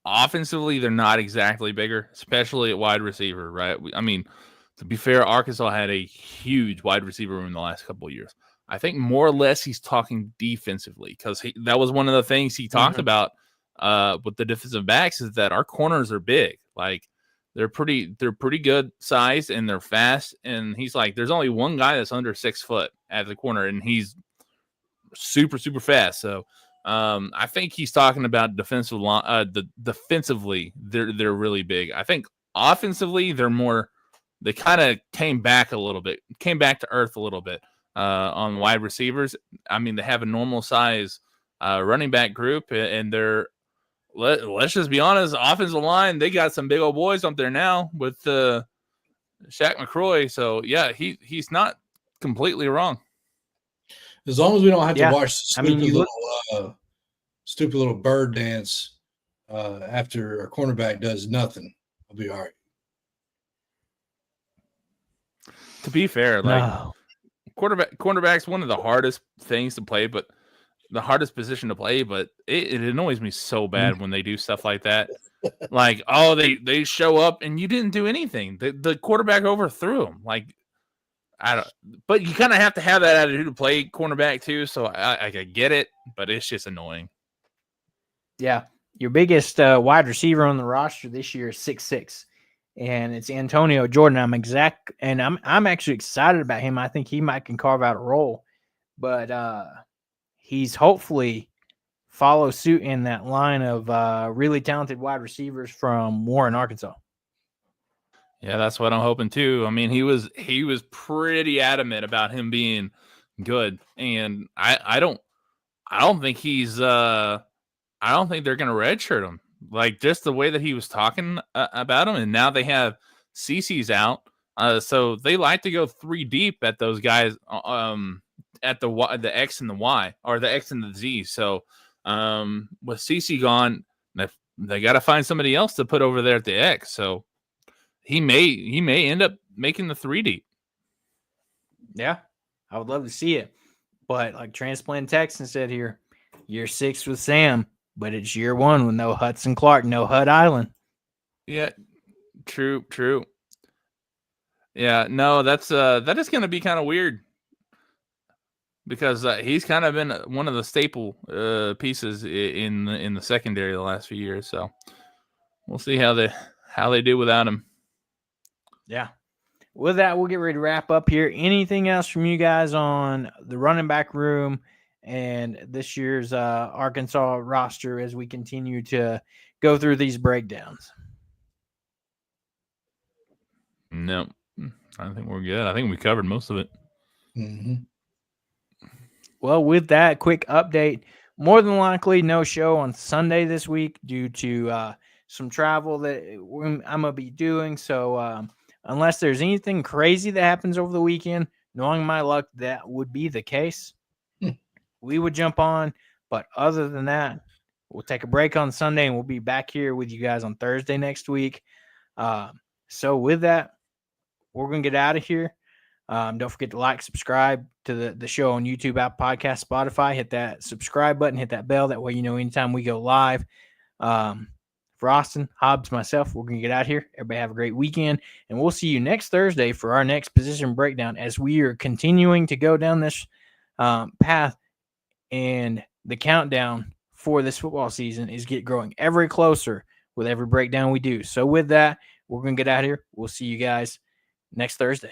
offensively they're not exactly bigger, especially at wide receiver, right? I mean, to be fair, Arkansas had a huge wide receiver room in the last couple of years. I think more or less he's talking defensively because that was one of the things he talked about with the defensive backs is that our corners are big. Like they're pretty good size and they're fast. And he's like, there's only one guy that's under 6 foot at the corner, and he's super, super fast. So I think he's talking about defensive line. Defensively, they're really big. I think offensively, they're more. They kind of came back a little bit, came back to earth a little bit on wide receivers. I mean, they have a normal size running back group, and they're let's just be honest, offensive line. They got some big old boys up there now with Shaq McCroy. So yeah, he's not completely wrong. As long as we don't have to watch stupid little bird dance after a cornerback does nothing, I'll be all right. To be fair, like cornerback's one of the hardest things to play, but the hardest position to play. But it annoys me so bad when they do stuff like that. Like, oh, they show up and you didn't do anything. The quarterback overthrew him. Like, I don't. But you kind of have to have that attitude to play cornerback too. So I get it, but it's just annoying. Yeah, your biggest wide receiver on the roster this year is 6'6". And it's Antonio Jordan. I'm actually excited about him. I think he can carve out a role, but he's hopefully follow suit in that line of really talented wide receivers from Warren, Arkansas. Yeah, that's what I'm hoping too. I mean, he was pretty adamant about him being good, and I don't think he's I don't think they're gonna redshirt him. Like just the way that he was talking about him, and now they have CC's out, so they like to go 3 deep at those guys at the X and the Y or the X and the Z. So with CC gone, they got to find somebody else to put over there at the X. So he may end up making the 3 deep. Yeah, I would love to see it, but like Transplant Texan said here, year 6 with Sam. But it's year 1 with no Hudson Clark, no Hud Island. Yeah, true. Yeah, no, that is going to be kind of weird because he's kind of been one of the staple pieces in the secondary the last few years. So we'll see how they do without him. Yeah. With that, we'll get ready to wrap up here. Anything else from you guys on the running back room and this year's Arkansas roster as we continue to go through these breakdowns? No, I think we're good. I think we covered most of it. Mm-hmm. Well, with that quick update, more than likely no show on Sunday this week due to some travel that I'm going to be doing. So unless there's anything crazy that happens over the weekend, knowing my luck, that would be the case. We would jump on, but other than that, we'll take a break on Sunday and we'll be back here with you guys on Thursday next week. So with that, we're going to get out of here. Don't forget to like, subscribe to the show on YouTube, Apple Podcast, Spotify. Hit that subscribe button, hit that bell. That way you know anytime we go live. For Austin, Hobbs, myself, we're going to get out here. Everybody have a great weekend, and we'll see you next Thursday for our next position breakdown as we are continuing to go down this path. And the countdown for this football season is growing ever closer with every breakdown we do. So with that, we're going to get out of here. We'll see you guys next Thursday.